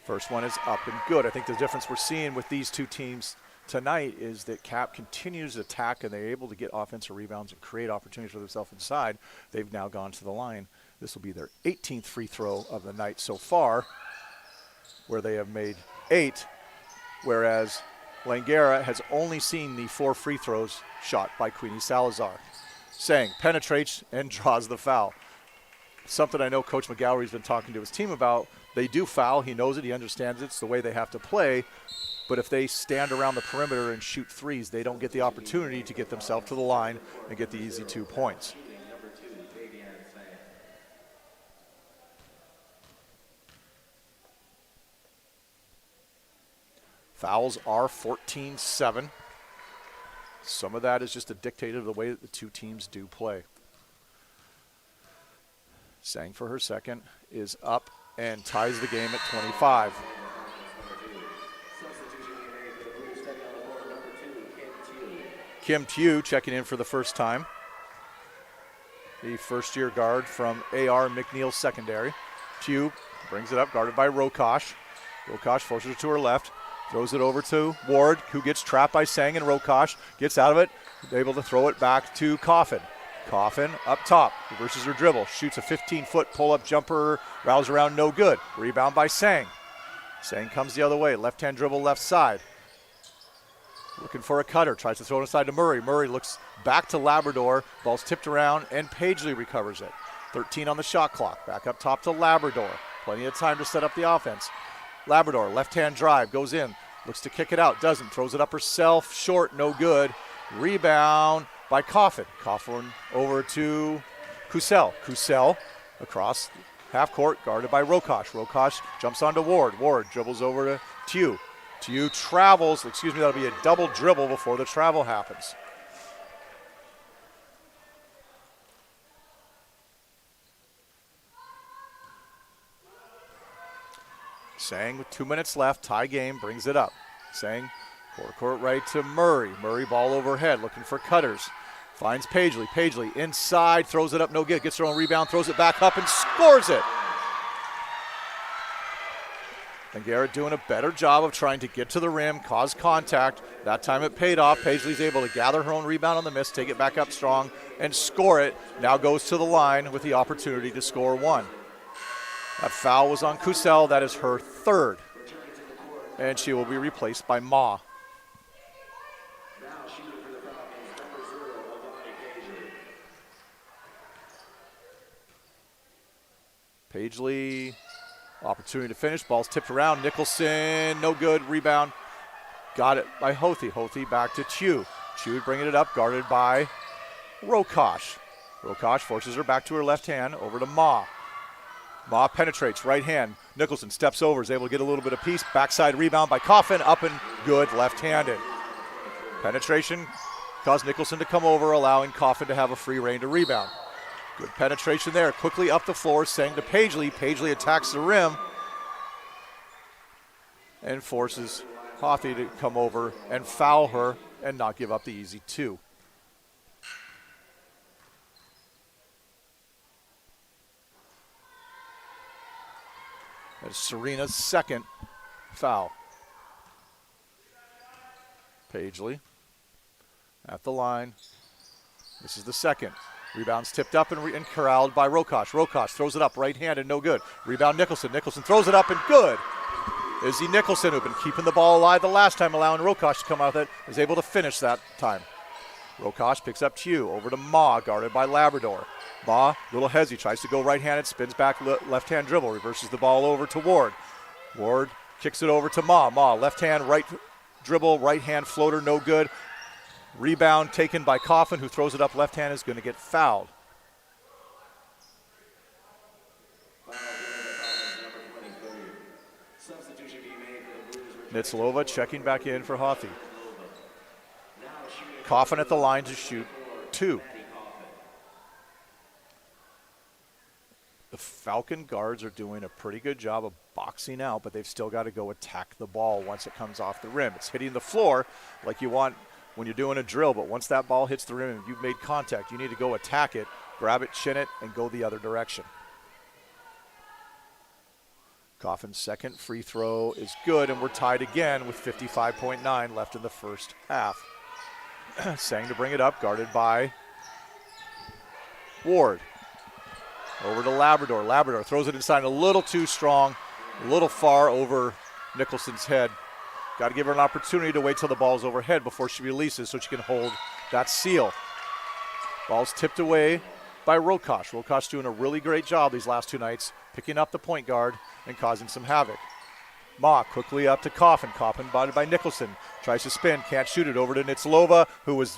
First one is up and good. I think the difference we're seeing with these two teams tonight is that Cap continues to attack and they're able to get offensive rebounds and create opportunities for themselves inside. They've now gone to the line. This will be their 18th free throw of the night so far, where they have made 8, whereas Langara has only seen the 4 free throws shot by Queenie Salazar. Sang penetrates and draws the foul. Something I know Coach McGowery's been talking to his team about. They do foul. He knows it. He understands it. It's the way they have to play. But if they stand around the perimeter and shoot 3s, they don't get the opportunity to get themselves to the line and get the easy 2 points. Fouls are 14-7. Some of that is just a dictator of the way that the two teams do play. Sang for her second is up and ties the game at 25. Kim Tew checking in for the first time. The first-year guard from A.R. McNeil Secondary. Tew brings it up, guarded by Rokosh. Rokosh forces it to her left, throws it over to Ward, who gets trapped by Sang, and Rokosh gets out of it, able to throw it back to Coffin. Coffin up top, reverses her dribble, shoots a 15-foot pull-up jumper, rattles around, no good. Rebound by Sang. Sang comes the other way, left-hand dribble, left side. looking for a cutter, tries to throw it inside to Murray. Murray looks back to Labrador. Ball's tipped around, and Pagely recovers it. 13 on the shot clock. Back up top to Labrador. Plenty of time to set up the offense. Labrador, left-hand drive, goes in. Looks to kick it out, doesn't. Throws it up herself, short, no good. Rebound by Coffin. Coffin over to Kusel. Kusel across half court, guarded by Rokosh. Rokosh jumps onto Ward. Ward dribbles over to Tew. Tew travels. That'll be a double dribble before the travel happens. Sang with 2 minutes left, tie game, brings it up. Sang, court right to Murray. Murray ball overhead, looking for cutters. Finds Pagely. Pagely inside, throws it up, no good. Gets her own rebound, throws it back up and scores it. Langara doing a better job of trying to get to the rim, cause contact. That time it paid off. Pagely's able to gather her own rebound on the miss, take it back up strong, and score it. Now goes to the line with the opportunity to score one. That foul was on Kusel. That is her third. And she will be replaced by Ma. Pagely, opportunity to finish. Ball's tipped around. Nicholson, no good. Rebound. Got it by Hothi. Hothi back to Tew. Tew bringing it up, guarded by Rokosh. Rokosh forces her back to her left hand, over to Ma. Ma penetrates, right hand. Nicholson steps over, is able to get a little bit of peace. Backside rebound by Coffin, up and good, left-handed. Penetration caused Nicholson to come over, allowing Coffin to have a free rein to rebound. Good penetration there. Quickly up the floor, saying to Pagely. Pagely attacks the rim and forces Hothi to come over and foul her and not give up the easy two. That's Serena's second foul. Pagely at the line. This is the second. Rebound's tipped up and corralled by Rokosh. Rokosh throws it up right-handed, no good. Rebound Nicholson. Nicholson throws it up and good. Izzy Nicholson, who'd been keeping the ball alive the last time, allowing Rokosh to come out with it, is able to finish that time. Rokosh picks up Tew, over to Ma, guarded by Labrador. Ma, little hezzy, tries to go right-handed, spins back left-hand dribble, reverses the ball over to Ward. Ward kicks it over to Ma. Ma, left-hand, right dribble, right-hand floater, no good. Rebound taken by Coffin, who throws it up left-hand, is going to get fouled. Nitslova checking back in for Hothi. Coffin at the line to shoot two. The Falcon guards are doing a pretty good job of boxing out, but they've still got to go attack the ball once it comes off the rim. It's hitting the floor like you want when you're doing a drill, but once that ball hits the rim and you've made contact, you need to go attack it, grab it, chin it, and go the other direction. Coffin's second free throw is good, and we're tied again with 55.9 left in the first half. Sang to bring it up, guarded by Ward. Over to Labrador. Labrador throws it inside a little too strong, a little far over Nicholson's head. Got to give her an opportunity to wait till the ball's overhead before she releases so she can hold that seal. Ball's tipped away by Rokosh. Rokosh doing a really great job these last two nights, picking up the point guard and causing some havoc. Ma quickly up to Coffin. Coffin bonded by Nicholson. Tries to spin, can't shoot it. Over to Nitslova, who was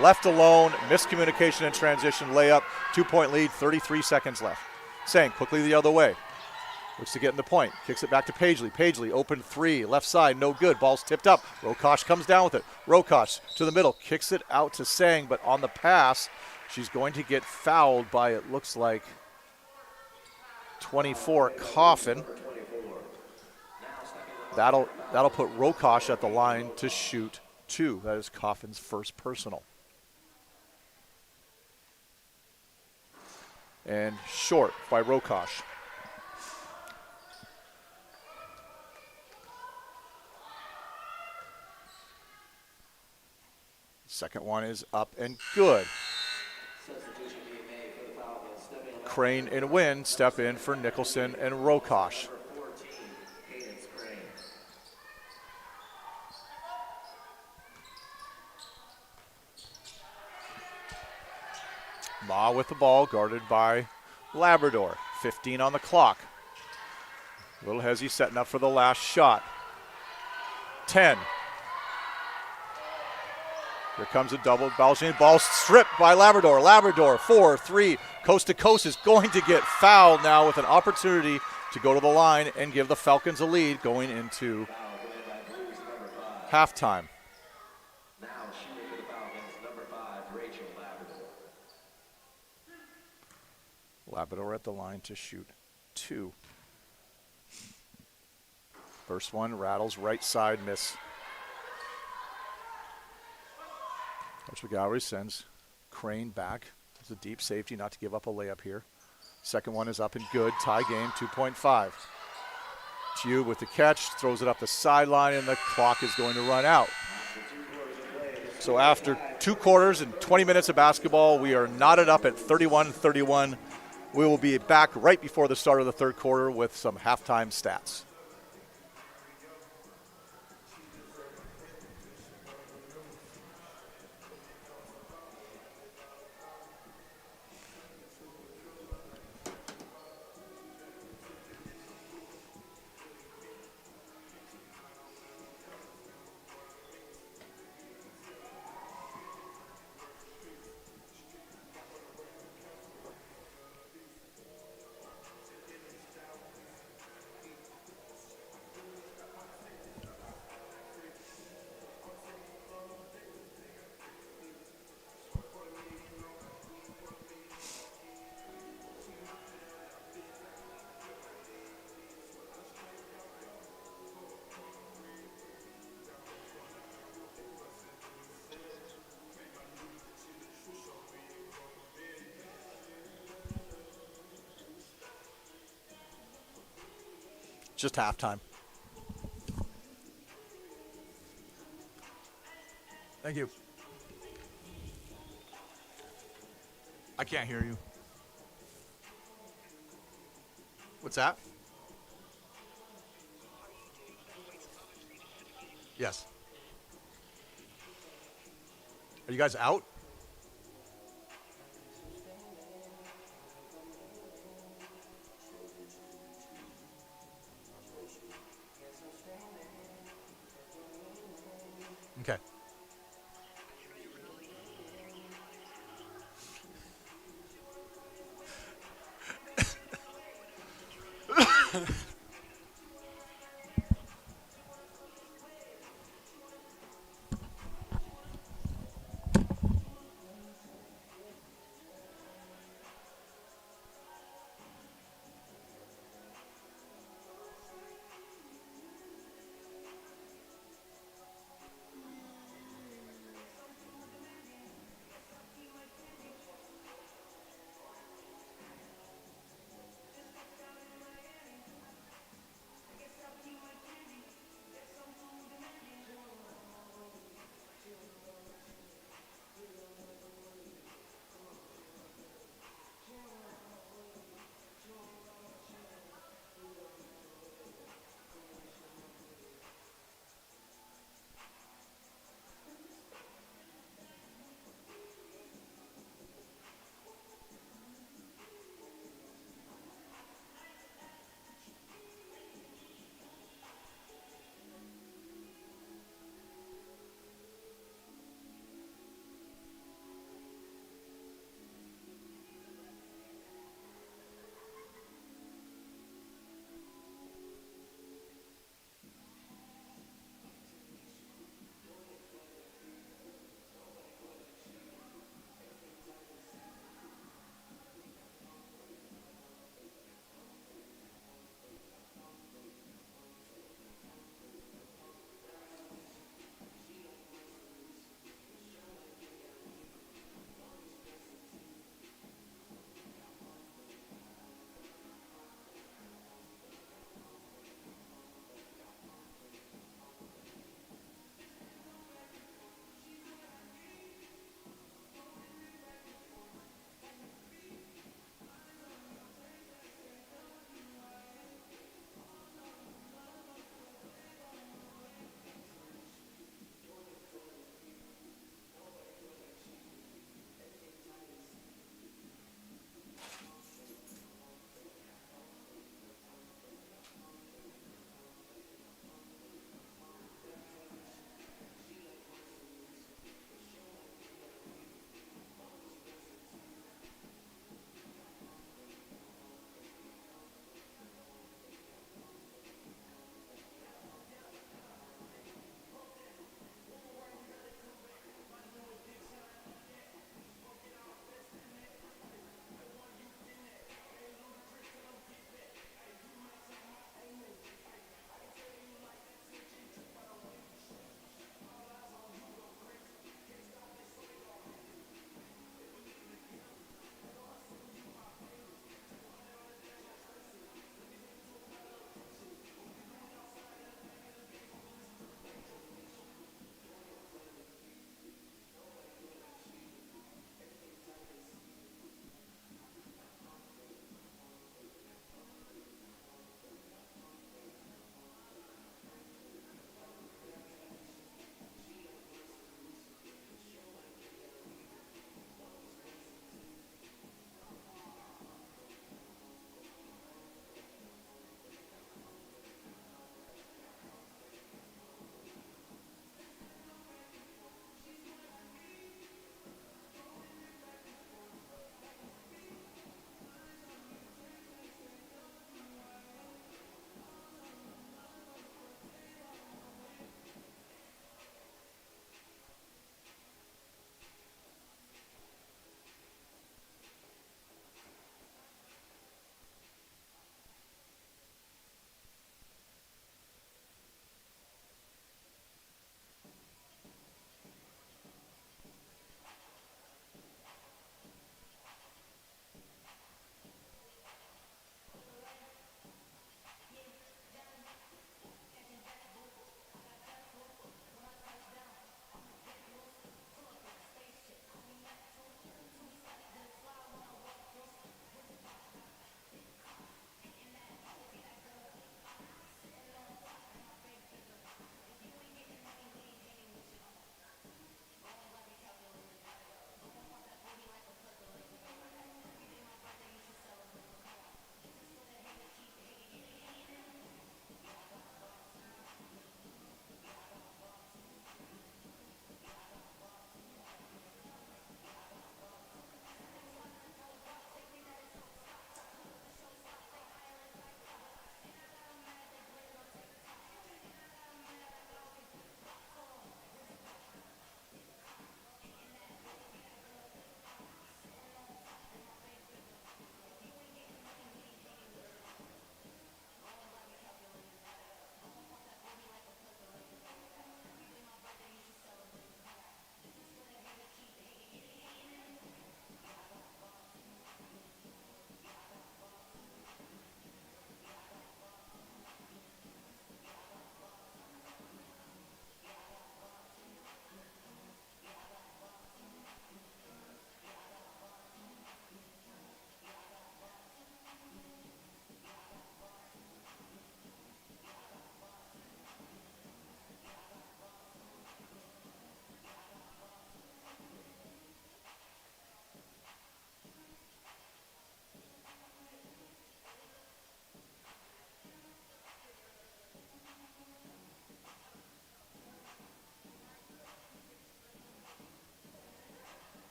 left alone. Miscommunication in transition, layup. 2-point lead, 33 seconds left. Sang quickly the other way. Looks to get in the point. Kicks it back to Pagely. Pagely open three. Left side, no good. Ball's tipped up. Rokosh comes down with it. Rokosh to the middle. Kicks it out to Sang, but on the pass, she's going to get fouled by, it looks like, 24 Coffin. That'll put Rokosh at the line to shoot two. That is Coffin's first personal. And short by Rokosh. Second one is up and good. Crane and Wynn step in for Nicholson and Rokosh. Shaw with the ball, guarded by Labrador. 15 on the clock. Little Hezzy setting up for the last shot. 10. Here comes a double. Ball stripped by Labrador. Labrador, 4-3. Coast to coast is going to get fouled now with an opportunity to go to the line and give the Falcons a lead going into halftime. Now shooting for the Falcons, number 5, Rachel Labrador. Labrador at the line to shoot 2. First one rattles right side, miss. Coach McGowery sends Crane back. It's a deep safety, not to give up a layup here. Second one is up and good. Tie game, 2.5. Chew with the catch, throws it up the sideline, and the clock is going to run out. So after 2 quarters and 20 minutes of basketball, we are knotted up at 31-31. We will be back right before the start of the third quarter with some halftime stats. Just halftime. Thank you. I can't hear you. What's that? Yes. Are you guys out? Okay.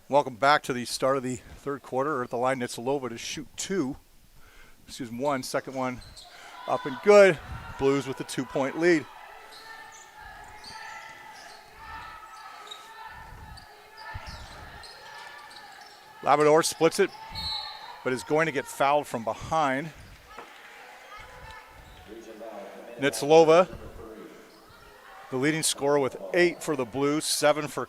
Welcome back to the start of the third quarter. At the line, Nitsilova to shoot one. Second one up and good. Blues with the 2-point lead. Labrador splits it, but is going to get fouled from behind. Nitsilova, the leading scorer with 8 for the Blues, 7 for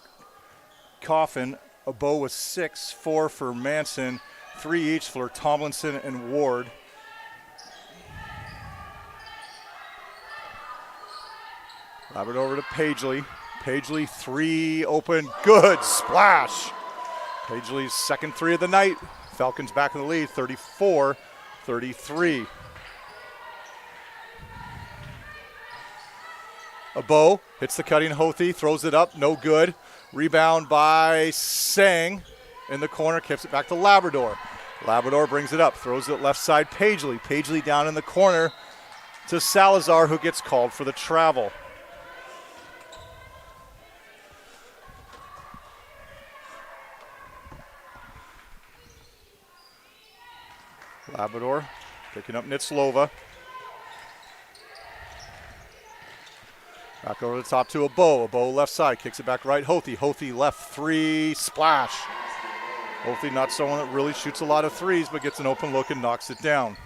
Coffin. Abo with 6, 4 for Manson, 3 each for Tomlinson and Ward. Labrador over to Pagely. Pagely 3 open, good splash. Pagely's second 3 of the night. Falcons back in the lead, 34-33. Abo hits the cutting Hothy, throws it up, no good. Rebound by Sang in the corner, kicks it back to Labrador. Labrador brings it up, throws it left side, Pagely. Pagely down in the corner to Salazar, who gets called for the travel. Labrador picking up Nitsilova. Back over the top to Abo. Abo left side, kicks it back right. Hothy. Hothy left 3, splash. Hothy not someone that really shoots a lot of threes, but gets an open look and knocks it down.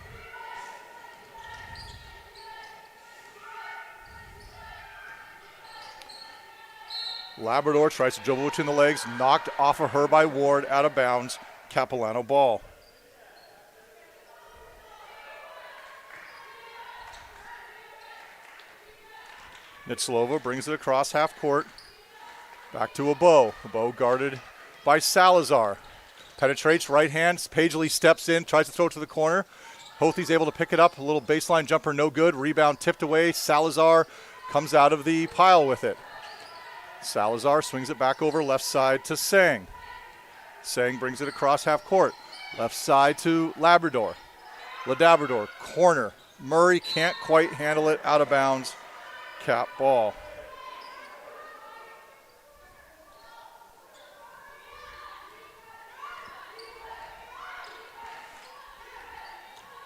Labrador tries to dribble between the legs, knocked off of her by Ward, out of bounds. Capilano ball. Nitsilova brings it across half court. Back to Abo. Abo guarded by Salazar. Penetrates right hand. Pagely steps in, tries to throw it to the corner. Hothy's able to pick it up. A little baseline jumper, no good. Rebound tipped away. Salazar comes out of the pile with it. Salazar swings it back over left side to Sang. Sang brings it across half court. Left side to Labrador. Labrador, corner. Murray can't quite handle it, out of bounds. Cap ball.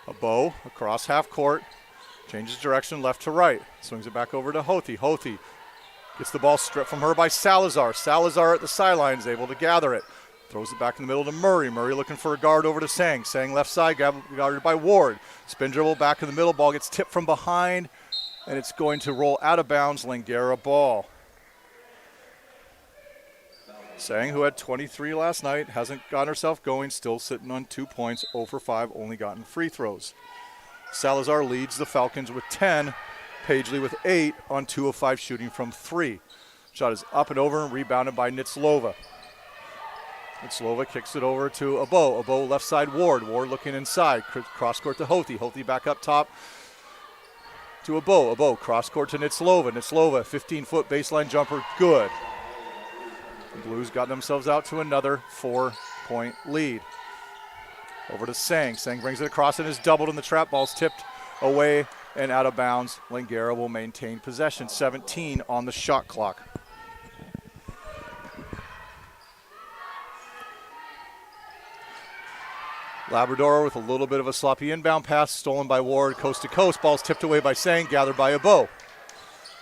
Abo across half court, changes direction left to right, swings it back over to Hothy. Hothy gets the ball stripped from her by Salazar. Salazar at the sideline is able to gather it. Throws it back in the middle to Murray. Murray looking for a guard over to Sang. Sang left side, guarded by Ward. Spin dribble back in the middle, ball gets tipped from behind, and it's going to roll out of bounds. Langara ball. Sang, who had 23 last night, hasn't got herself going, still sitting on 2 points, 0 for 5, only gotten free throws. Salazar leads the Falcons with 10. Pagely with 8 on 2 of 5 shooting from 3. Shot is up and over and rebounded by Nitsilova. Nitsilova kicks it over to Abo. Abo left side Ward. Ward looking inside. Cross court to Hothy. Hothy back up top to Abo. Abo cross court to Nitsilova. Nitsilova 15-foot baseline jumper. Good. The Blues got themselves out to another 4-point lead. Over to Sang. Sang brings it across and is doubled, and the trap ball's tipped away and out of bounds. Langara will maintain possession. 17 on the shot clock. Labrador with a little bit of a sloppy inbound pass, stolen by Ward, coast to coast. Ball's tipped away by Sang, gathered by Abo.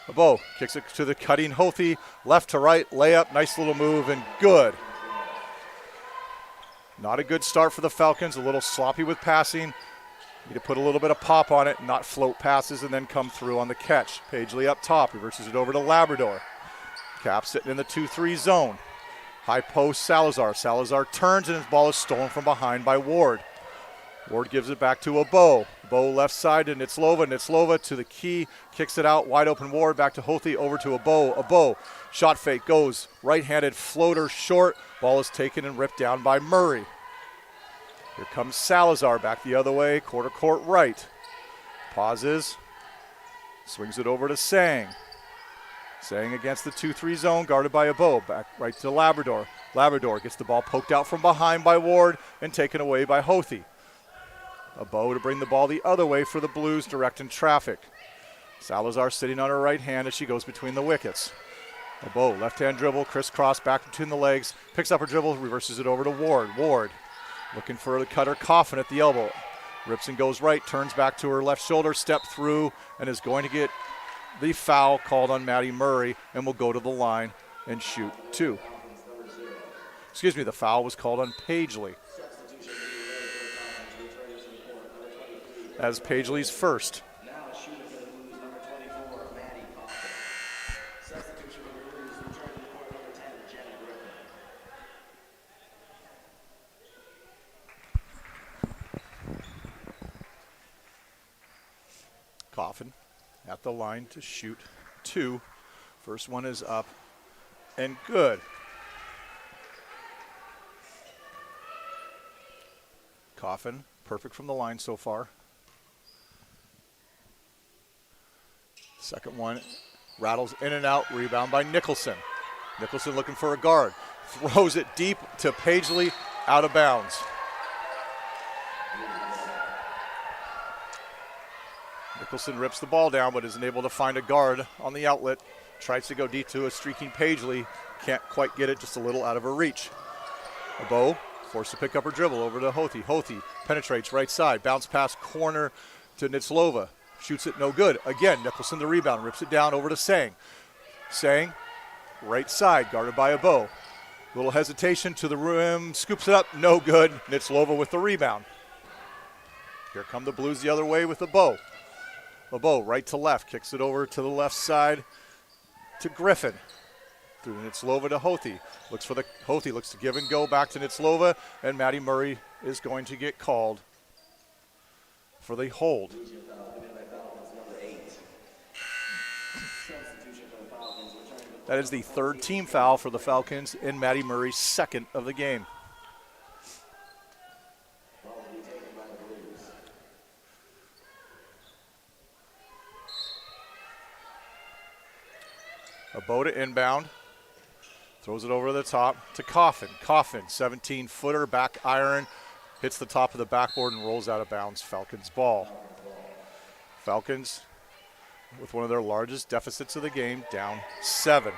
Abo kicks it to the cutting Hothy, left to right, layup, nice little move, and good. Not a good start for the Falcons, a little sloppy with passing. Need to put a little bit of pop on it, not float passes, and then come through on the catch. Pagely up top, reverses it over to Labrador. Cap sitting in the 2-3 zone. High post Salazar. Salazar turns and his ball is stolen from behind by Ward. Ward gives it back to Abo. Abo left side to Nitsilova. Nitsilova to the key, kicks it out. Wide open Ward back to Hothy, over to Abo. Abo, shot fake goes. Right-handed floater short. Ball is taken and ripped down by Murray. Here comes Salazar back the other way, quarter court right. Pauses. Swings it over to Sang. Sang against the 2-3 zone, guarded by Abo. Back right to Labrador. Labrador gets the ball poked out from behind by Ward and taken away by Hothy. Abo to bring the ball the other way for the Blues, directing traffic. Salazar sitting on her right hand as she goes between the wickets. Abo, left-hand dribble, crisscross, back between the legs, picks up her dribble, reverses it over to Ward. Ward looking for the cutter, Coffin at the elbow. Rips and goes right, turns back to her left shoulder, step through, and is going to get the foul called on Maddie Murray, and will go to the line and shoot 2. Excuse me, the foul was called on Pagely. As Pagely's first. Now shooting for the Blues, number 24, Maddie Coffin. Substitution for the Blues, returning to the court, number 10, Jenna Griffin. Coffin at the line to shoot 2. First one is up and good. Coffin, perfect from the line so far. Second one rattles in and out, rebound by Nicholson. Nicholson looking for a guard. Throws it deep to Pagely, out of bounds. Nicholson rips the ball down but isn't able to find a guard on the outlet. Tries to go deep to a streaking Pagely. Can't quite get it, just a little out of her reach. Abo forced to pick up her dribble over to Hothi. Hothi penetrates right side. Bounce pass corner to Nitzlova. Shoots it no good. Again, Nicholson the rebound. Rips it down over to Sang. Sang, right side, guarded by Abo. Little hesitation to the rim. Scoops it up. No good. Nitzlova with the rebound. Here come the Blues the other way with Abo. Abo right to left. Kicks it over to the left side to Griffin. Through Nitzlova to Hothi. Hothi looks to give and go back to Nitzlova, and Maddie Murray is going to get called for the hold. That is the third team foul for the Falcons and Maddie Murray's second of the game. Abo to inbound. Throws it over the top to Coffin. Coffin, 17-footer, back iron. Hits the top of the backboard and rolls out of bounds. Falcons ball. Falcons with one of their largest deficits of the game, down 7.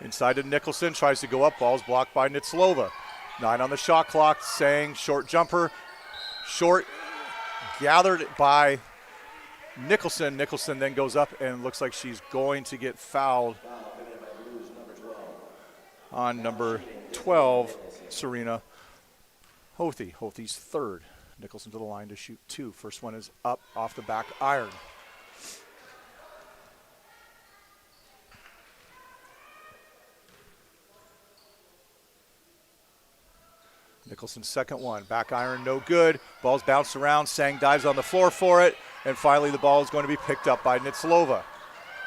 Inside to Nicholson, tries to go up, ball's blocked by Nitzlova. 9 on the shot clock, Sang, short jumper. Short, gathered by Nicholson. Nicholson then goes up and looks like she's going to get fouled on number 12, Serena Hothi. Hothi's third. Nicholson to the line to shoot 2. First one is up off the back iron. Nicholson's second one. Back iron, no good. Ball's bounced around. Sang dives on the floor for it. And finally, the ball is going to be picked up by Nitzlova.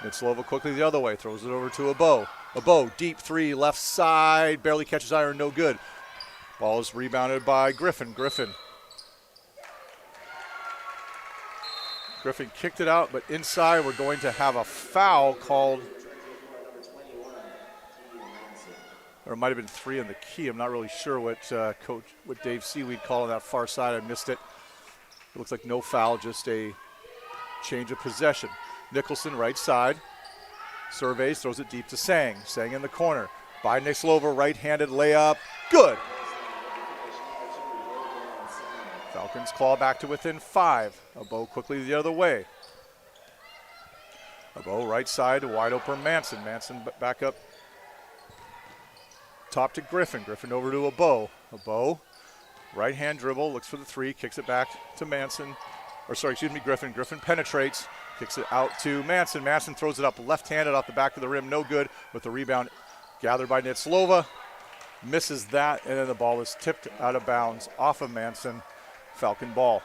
Nitzlova quickly the other way. Throws it over to Abo. Abo, deep 3, left side. Barely catches iron, no good. Ball is rebounded by Griffin. Griffin kicked it out, but inside we're going to have a foul called. Or it might have been 3 in the key. I'm not really sure what Dave Seaweed called on that far side. I missed it. It looks like no foul, just a change of possession. Nicholson right side. Surveys, throws it deep to Sang. Sang in the corner. By Nitzlova, right-handed layup. Good. Falcons claw back to within 5. Abo quickly the other way. Abo right side, wide open Manson. Manson back up. Top to Griffin. Griffin over to Abo. Abo, right-hand dribble, looks for the 3, kicks it back to Manson. Griffin. Griffin penetrates, kicks it out to Manson. Manson throws it up left-handed off the back of the rim, no good, with the rebound gathered by Nitzlova. Misses that, and then the ball is tipped out of bounds off of Manson. Falcon ball.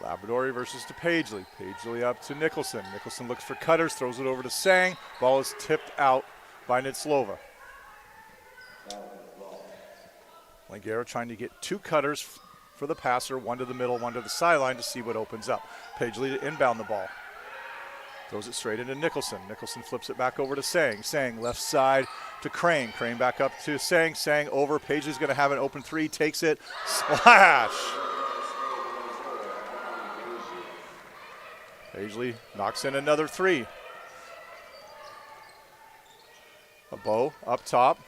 Labradori versus to Pagely. Pagely up to Nicholson. Nicholson looks for cutters, throws it over to Sang. Ball is tipped out by Nitzlova. Langara trying to get 2 cutters for the passer, one to the middle, one to the sideline to see what opens up. Pagely to inbound the ball. Throws it straight into Nicholson. Nicholson flips it back over to Sang. Sang left side to Crane. Crane back up to Sang. Sang over. Paisley's going to have an open three. Takes it. Splash! Paisley knocks in another three. A bow up top.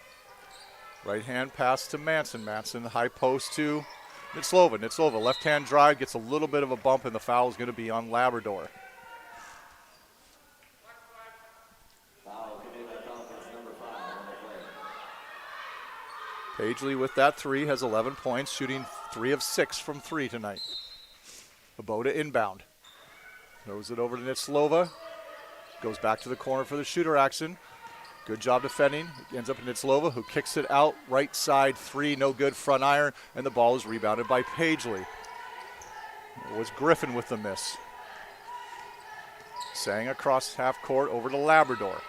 Right hand pass to Manson. Manson high post to Nitzlova. Nitzlova left hand drive, gets a little bit of a bump, and the foul is going to be on Labrador. Foul committed by Falcons number 5 on the play. Paisley with that three has 11 points, shooting 3 of 6 from 3 tonight. A bow to inbound. Throws it over to Nitzlova. Goes back to the corner for the shooter action. Good job defending. Ends up in Nitzlova, who kicks it out. Right side three, no good, front iron, and the ball is rebounded by Paisley. It was Griffin with the miss. Sang across half court over to Labrador.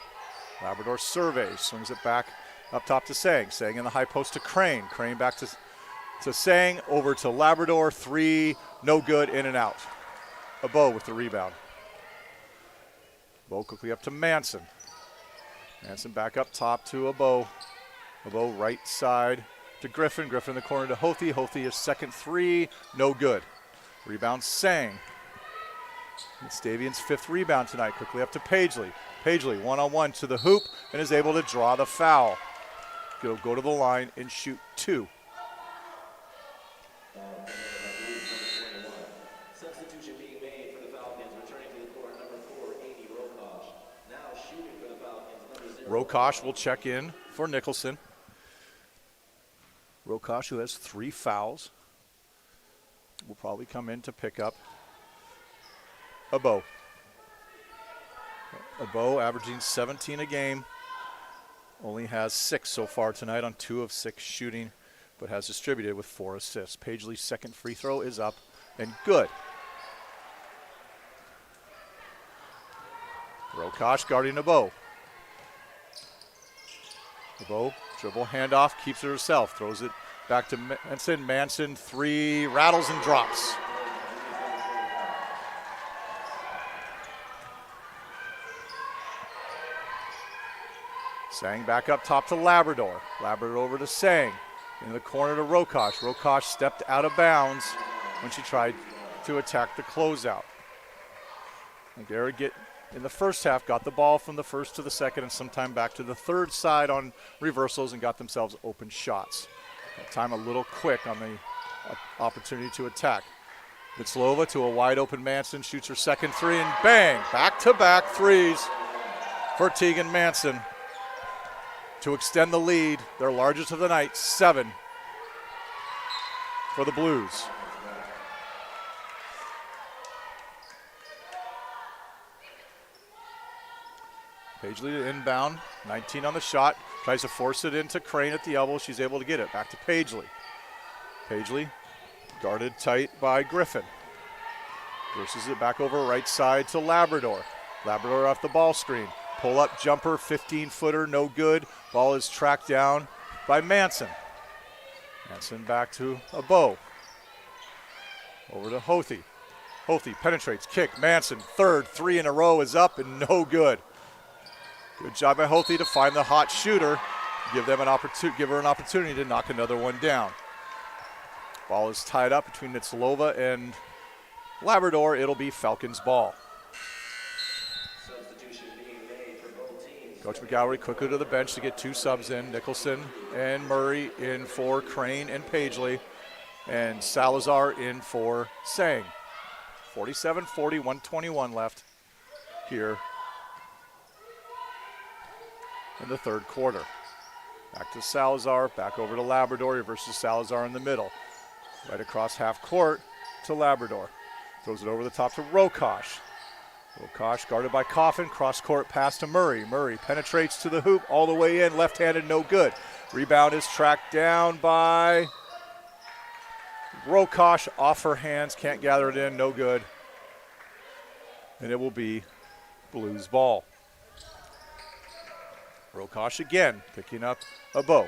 Labrador surveys, swings it back up top to Sang. Sang in the high post to Crane. Crane back to Sang, over to Labrador. Three, no good, in and out. A bow with the rebound. Bow quickly up to Manson. Manson back up top to a bow. A bow right side to Griffin. Griffin in the corner to Hothy. Hothy is second three, no good. Rebound Sang. It's Davian's 5th rebound tonight. Quickly up to Paisley. Paisley one-on-one to the hoop and is able to draw the foul. Go to the line and shoot 2. Substitution being made for the Falcons, returning to the court, number 4, Amy Rokosh. Now shooting for the Falcons, number 0. Rokosh will check in for Nicholson. Rokosh, who has 3 fouls, will probably come in to pick up a bow. A bow averaging 17 a game. Only has 6 so far tonight on 2 of 6 shooting, but has distributed with 4 assists. Paisley's second free throw is up and good. Rokosh guarding a bow. The bow, dribble handoff, keeps it herself, throws it back to Manson. Manson, 3, rattles and drops. Sang back up top to Labrador. Labrador over to Sang. In the corner to Rokosh. Rokosh stepped out of bounds when she tried to attack the closeout. Langara in the first half got the ball from the first to the second and sometime back to the third side on reversals and got themselves open shots. That time a little quick on the opportunity to attack. Vitslova to a wide open Manson, shoots her second three and bang! Back-to-back threes for Tegan Manson to extend the lead, their largest of the night, 7 for the Blues. Paisley to inbound, 19 on the shot, tries to force it into Crane at the elbow. She's able to get it. Back to Paisley. Paisley guarded tight by Griffin. Versus it back over right side to Labrador. Labrador off the ball screen. Pull up jumper, 15-footer, no good. Ball is tracked down by Manson. Manson back to a bow. Over to Hothy. Hothy penetrates, kick, Manson, third, 3 in a row is up and no good. Good job by Hothy to find the hot shooter. Give her an opportunity to knock another one down. Ball is tied up between Nitzlova and Labrador. It'll be Falcons ball. Coach McGowery quickly to the bench to get 2 subs in. Nicholson and Murray in for Crane and Paisley. And Salazar in for Sang. 47-40, 121 left here in the third quarter. Back to Salazar, back over to Labrador versus Salazar in the middle. Right across half court to Labrador. Throws it over the top to Rokosh. Rokosh guarded by Coffin, cross-court pass to Murray. Murray penetrates to the hoop, all the way in, left-handed, no good. Rebound is tracked down by Rokosh, off her hands, can't gather it in, no good. And it will be Blues ball. Rokosh again, picking up a bow.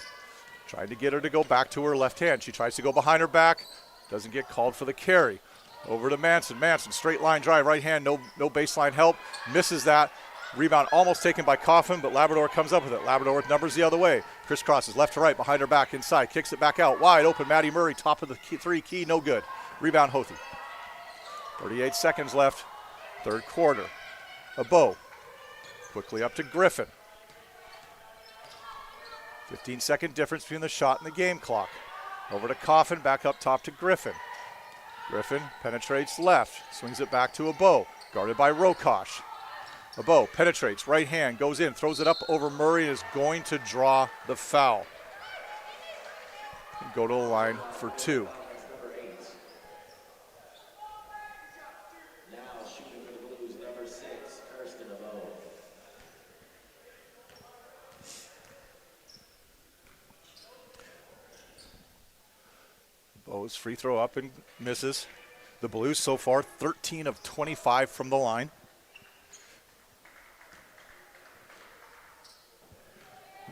Trying to get her to go back to her left hand. She tries to go behind her back, doesn't get called for the carry. Over to Manson. Manson, straight line drive, right hand, no baseline help. Misses that. Rebound almost taken by Coffin, but Labrador comes up with it. Labrador with numbers the other way. Crisscrosses left to right, behind her back, inside. Kicks it back out, wide open. Maddie Murray, top of the three key, no good. Rebound Hothe. 38 seconds left, third quarter. Abo. Quickly up to Griffin. 15-second difference between the shot and the game clock. Over to Coffin, back up top to Griffin. Griffin penetrates left, swings it back to Abo, guarded by Rokosh. Abo penetrates, right hand, goes in, throws it up over Murray, and is going to draw the foul. And go to the line for two. Now shooting for the Blues, number 6, Kirsten Abo. Abo's free throw up and misses. The Blues so far 13 of 25 from the line.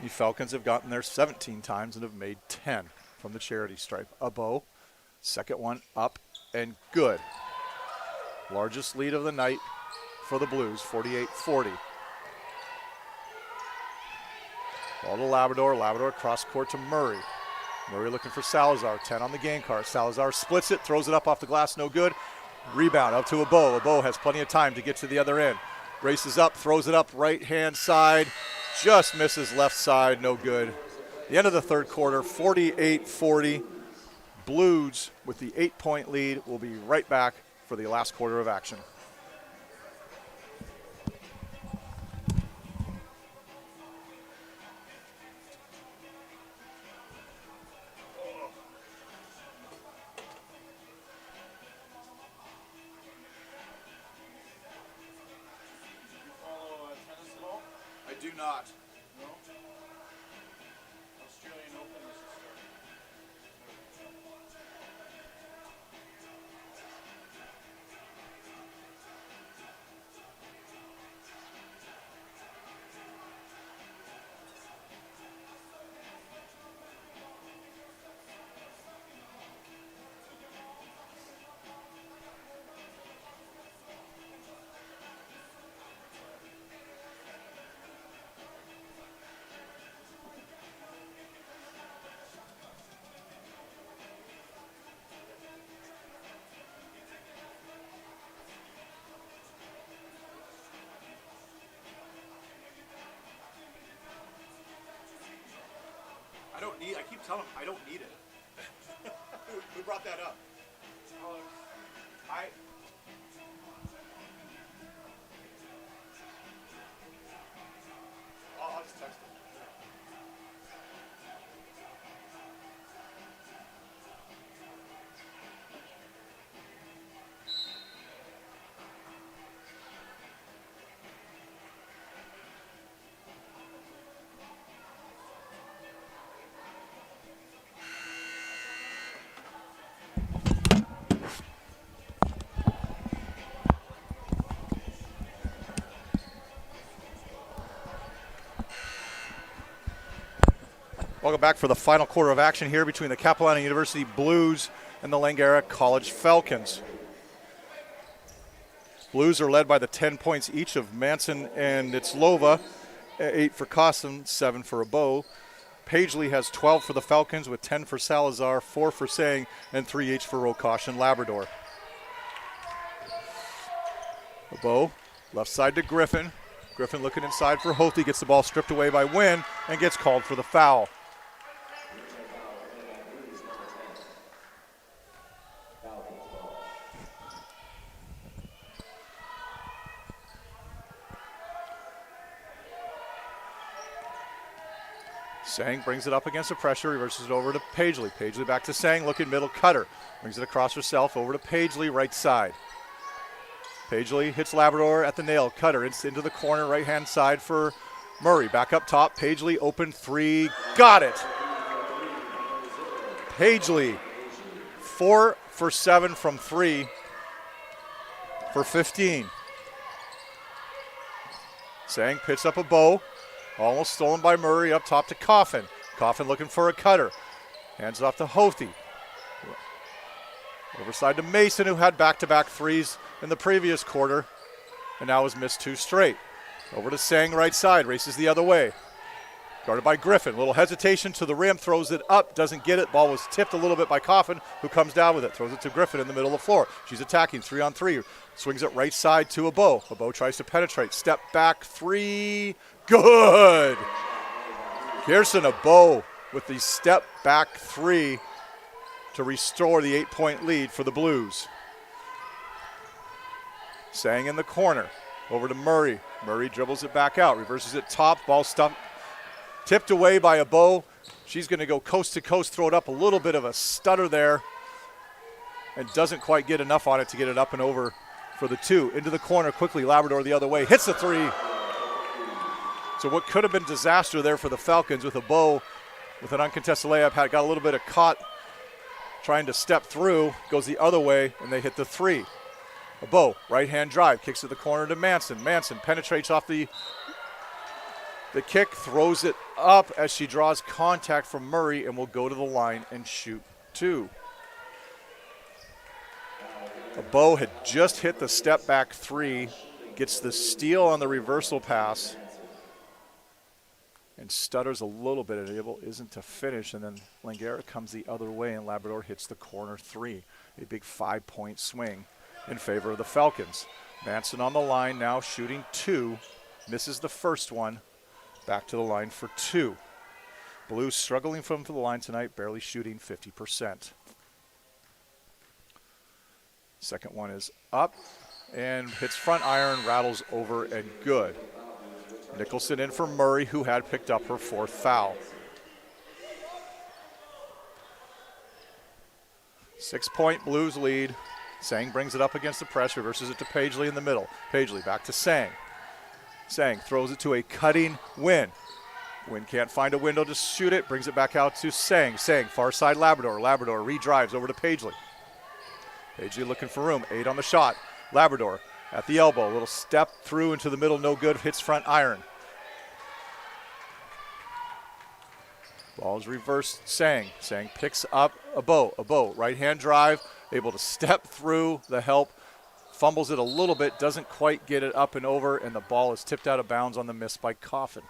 The Falcons have gotten there 17 times and have made 10 from the charity stripe. Abo, second one up and good. Largest lead of the night for the Blues, 48-40. Ball to Labrador. Labrador cross court to Murray. Murray looking for Salazar, 10 on the game card. Salazar splits it, throws it up off the glass, no good. Rebound up to Abo. Abo has plenty of time to get to the other end. Races up, throws it up right-hand side. Just misses left side, no good. The end of the third quarter, 48-40. Blues with the 8-point lead will be right back for the last quarter of action. Follow tennis at all? I do not. No? Australian Open is starting. I keep telling him I don't need it. Who brought that up? Alex. I'll just text him. Welcome back for the final quarter of action here between the Capilano University Blues and the Langara College Falcons. Blues are led by the 10 points each of Manson and Itzlova, 8 for Costin, 7 for Abo. Paisley has 12 for the Falcons with 10 for Salazar, 4 for Sang, and 3 each for Rokosh and Labrador. Abo, left side to Griffin. Griffin looking inside for Hothe, gets the ball stripped away by Wynn and gets called for the foul. Sang brings it up against the pressure, reverses it over to Paisley. Paisley back to Sang, looking middle, cutter. Brings it across herself, over to Paisley, right side. Paisley hits Labrador at the nail, cutter into the corner, right-hand side for Murray. Back up top, Paisley, open three, got it. Paisley, 4 for 7 from 3 for 15. Sang picks up a bow. Almost stolen by Murray, up top to Coffin. Coffin looking for a cutter. Hands it off to Hothe. Overside to Mason, who had back-to-back threes in the previous quarter and now has missed 2 straight. Over to Sang right side, races the other way. Guarded by Griffin. Little hesitation to the rim, throws it up, doesn't get it. Ball was tipped a little bit by Coffin, who comes down with it. Throws it to Griffin in the middle of the floor. She's attacking 3-on-3. Swings it right side to Abo. Abo tries to penetrate. Step back 3. Good! Kirsten Abo with the step back 3 to restore the 8-point lead for the Blues. Sang in the corner. Over to Murray. Murray dribbles it back out. Reverses it top. Ball stumped. Tipped away by Abo. She's going to go coast to coast, throw it up. A little bit of a stutter there. And doesn't quite get enough on it to get it up and over for the 2. Into the corner quickly. Labrador the other way. Hits the 3. So what could have been disaster there for the Falcons with Abo with an uncontested layup. Got a little bit of caught trying to step through. Goes the other way, and they hit the 3. Abo, right-hand drive. Kicks to the corner to Manson. Manson penetrates off the kick, throws it up as she draws contact from Murray and will go to the line and shoot 2. Abo had just hit the step back 3, gets the steal on the reversal pass, and stutters a little bit and isn't to finish, and then Langara comes the other way and Labrador hits the corner 3. A big 5-point swing in favor of the Falcons. Manson on the line now shooting 2, misses the first one. Back to the line for 2. Blues struggling from the line tonight, barely shooting 50%. Second one is up and hits front iron, rattles over and good. Nicholson in for Murray, who had picked up her 4th foul. 6-point Blues lead. Sang brings it up against the press, reverses it to Pagely in the middle. Pagely back to Sang. Sang throws it to a cutting Wynn. Wynn can't find a window to shoot it, brings it back out to Sang. Sang, far side Labrador. Labrador redrives over to Pagely. Pagely looking for room, 8 on the shot. Labrador at the elbow, a little step through into the middle, no good, hits front iron. Ball's reversed, Sang. Sang picks up Abo. Abo, right-hand drive, able to step through the help. Fumbles it a little bit, doesn't quite get it up and over, and the ball is tipped out of bounds on the miss by Coffin.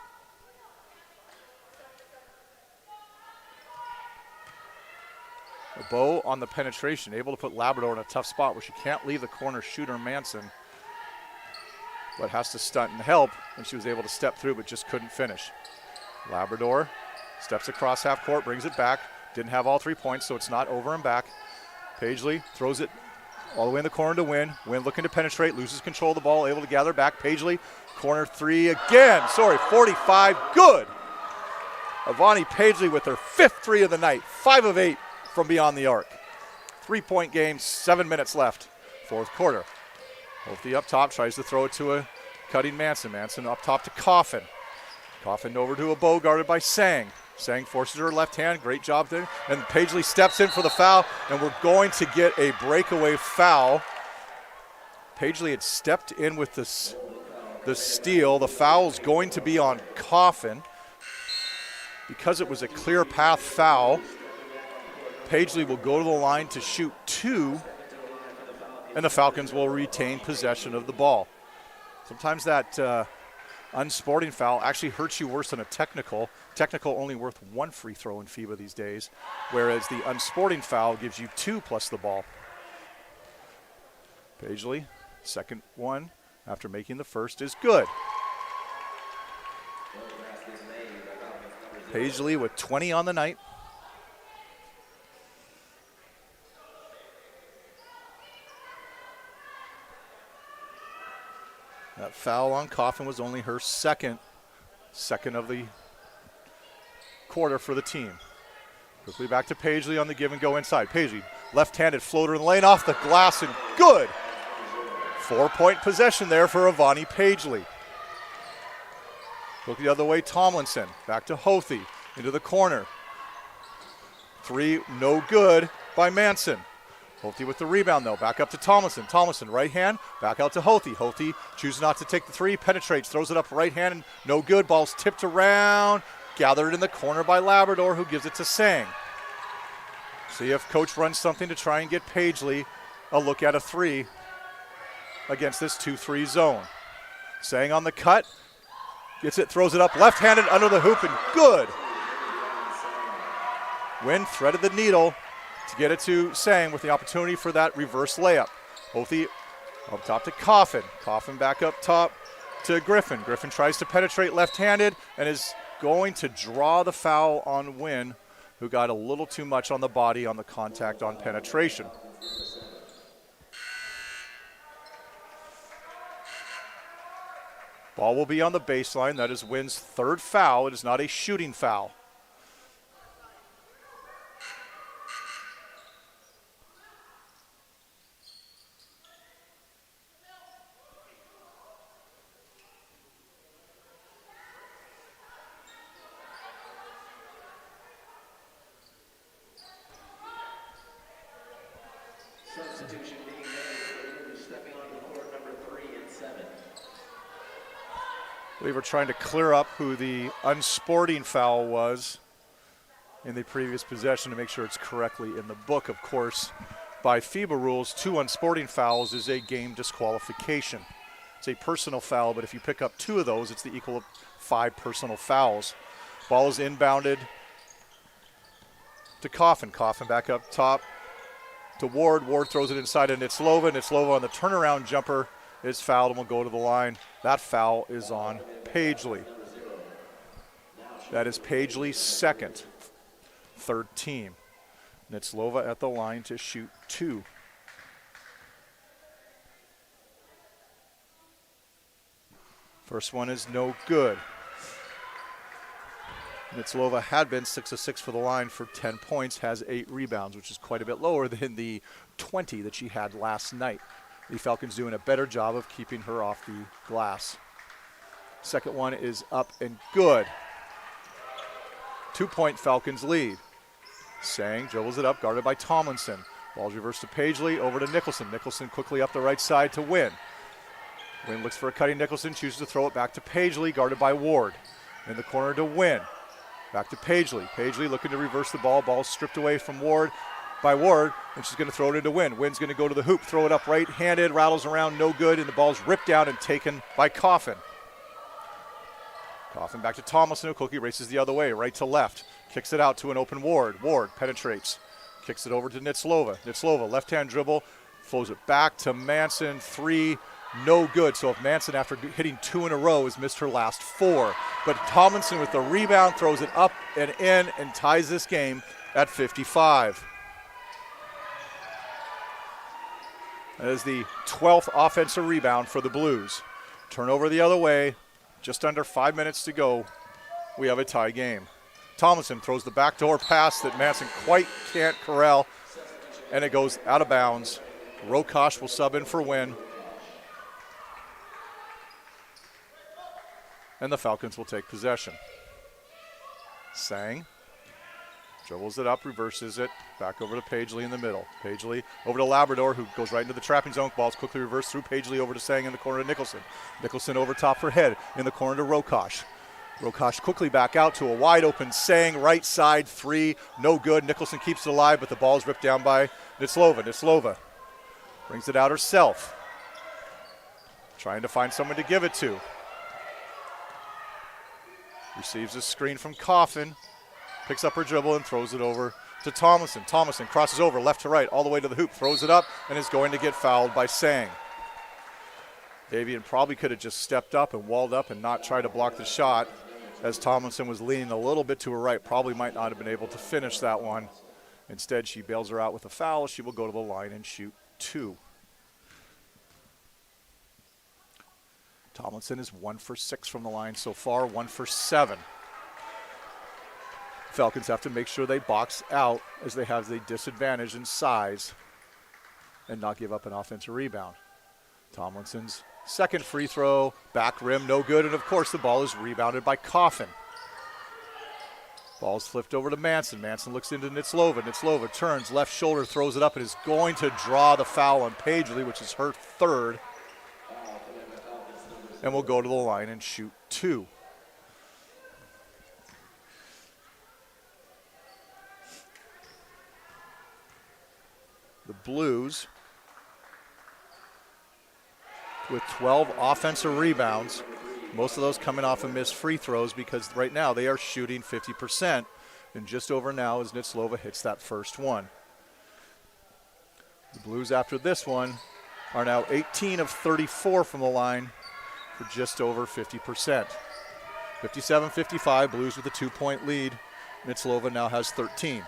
Abo on the penetration, able to put Labrador in a tough spot where she can't leave the corner shooter Manson, but has to stunt and help, and she was able to step through but just couldn't finish. Labrador steps across half court, brings it back, didn't have all 3 points, so it's not over and back. Pagely throws it all the way in the corner to Wynn. Wynn looking to penetrate, loses control of the ball, able to gather back. Pagely, corner 3 again. 45, good. Avani Pagely with her 5th 3 of the night, 5 of 8 from beyond the arc. 3-point game, 7 minutes left, 4th quarter. Hopefully up top, tries to throw it to a cutting Manson. Manson up top to Coffin. Coffin over to Abo, guarded by Sang. Sang forces her left hand, great job there. And Pagely steps in for the foul, and we're going to get a breakaway foul. Pagely had stepped in with the steal. The foul is going to be on Coffin. Because it was a clear path foul, Pagely will go to the line to shoot 2, and the Falcons will retain possession of the ball. Sometimes that unsporting foul actually hurts you worse than a technical. Technical only worth 1 free throw in FIBA these days, whereas the unsporting foul gives you 2 plus the ball. Pagely, second one after making the first is good. Pagely with 20 on the night. That foul on Coffin was only her second of the quarter for the team. Quickly back to Pagely on the give and go inside. Pagely, left-handed floater in the lane, off the glass and good. 4-point possession there for Avani Pagely. Look the other way, Tomlinson. Back to Hothe, into the corner. 3, no good by Manson. Hothe with the rebound, though. Back up to Tomlinson. Tomlinson, right hand, back out to Hothe. Hothe chooses not to take the 3, penetrates, throws it up right hand, and no good. Ball's tipped around, gathered in the corner by Labrador, who gives it to Sang. See if coach runs something to try and get Paisley a look at a 3 against this 2-3 zone. Sang on the cut, gets it, throws it up, left-handed under the hoop, and good. Wynn threaded the needle to get it to Sang with the opportunity for that reverse layup. Hothe up top to Coffin. Coffin back up top to Griffin. Griffin tries to penetrate left-handed and is going to draw the foul on Wynn, who got a little too much on the body on the contact on penetration. Ball will be on the baseline. That is Wynn's third foul. It is not a shooting foul. Substitution being made for Blues stepping onto the court, number 3 and 7. I believe we're trying to clear up who the unsporting foul was in the previous possession to make sure it's correctly in the book. Of course, by FIBA rules, 2 unsporting fouls is a game disqualification. It's a personal foul, but if you pick up 2 of those, it's the equal of 5 personal fouls. Ball is inbounded to Coffin. Coffin back up top to Ward. Ward throws it inside to Nitzlova. Nitzlova on the turnaround jumper is fouled and will go to the line. That foul is on Paisley. That is Paisley's second, third team. Nitzlova at the line to shoot 2. First one is no good. Nitzlova had been 6 of 6 for the line for 10 points, has 8 rebounds, which is quite a bit lower than the 20 that she had last night. The Falcons doing a better job of keeping her off the glass. Second one is up and good. 2-point Falcons lead. Sang dribbles it up, guarded by Tomlinson. Ball's reversed to Paisley, over to Nicholson. Nicholson quickly up the right side to Wynn. Wynn looks for a cutting Nicholson, chooses to throw it back to Paisley, guarded by Ward. In the corner to Wynn. Back to Paisley. Paisley looking to reverse the ball. Ball stripped away from Ward by Ward, and she's going to throw it into Wynn. Wynn's going to go to the hoop, throw it up right-handed, rattles around, no good, and the ball's ripped down and taken by Coffin. Coffin back to Tomlinson, who quickly races the other way, right to left. Kicks it out to an open Ward. Ward penetrates. Kicks it over to Nitzlova. Nitzlova, left-hand dribble, flows it back to Manson. 3, no good. So if Manson, after hitting 2 in a row, has missed her last 4. But Tomlinson with the rebound throws it up and in and ties this game at 55. That is the 12th offensive rebound for the Blues. Turnover the other way. Just under 5 minutes to go. We have a tie game. Tomlinson throws the backdoor pass that Manson quite can't corral, and it goes out of bounds. Rokosh will sub in for Wynn. And the Falcons will take possession. Sang dribbles it up, reverses it, back over to Paisley in the middle. Paisley over to Labrador, who goes right into the trapping zone. Ball's quickly reversed through Paisley over to Sang in the corner to Nicholson. Nicholson over top for Head in the corner to Rokosh. Rokosh quickly back out to a wide open Sang, right side 3, no good. Nicholson keeps it alive, but the ball's ripped down by Nitzlova. Nitzlova brings it out herself, trying to find someone to give it to. Receives a screen from Coffin, picks up her dribble and throws it over to Tomlinson. Tomlinson crosses over left to right all the way to the hoop, throws it up, and is going to get fouled by Sang. Davian probably could have just stepped up and walled up and not tried to block the shot, as Tomlinson was leaning a little bit to her right. Probably might not have been able to finish that one. Instead, she bails her out with a foul. She will go to the line and shoot 2. Tomlinson is 1 for 6 from the line so far, 1 for 7. Falcons have to make sure they box out, as they have the disadvantage in size, and not give up an offensive rebound. Tomlinson's second free throw, back rim, no good, and of course the ball is rebounded by Coffin. Ball's flipped over to Manson. Manson looks into Nitzlova. Nitzlova turns, left shoulder, throws it up, and is going to draw the foul on Paisley, which is her third, and will go to the line and shoot 2. The Blues with 12 offensive rebounds. Most of those coming off of missed free throws because right now they are shooting 50%. And just over now as Nitzlova hits that first one. The Blues after this one are now 18 of 34 from the line for just over 50%. 57-55, Blues with a 2-point lead. Nitzlova now has 13.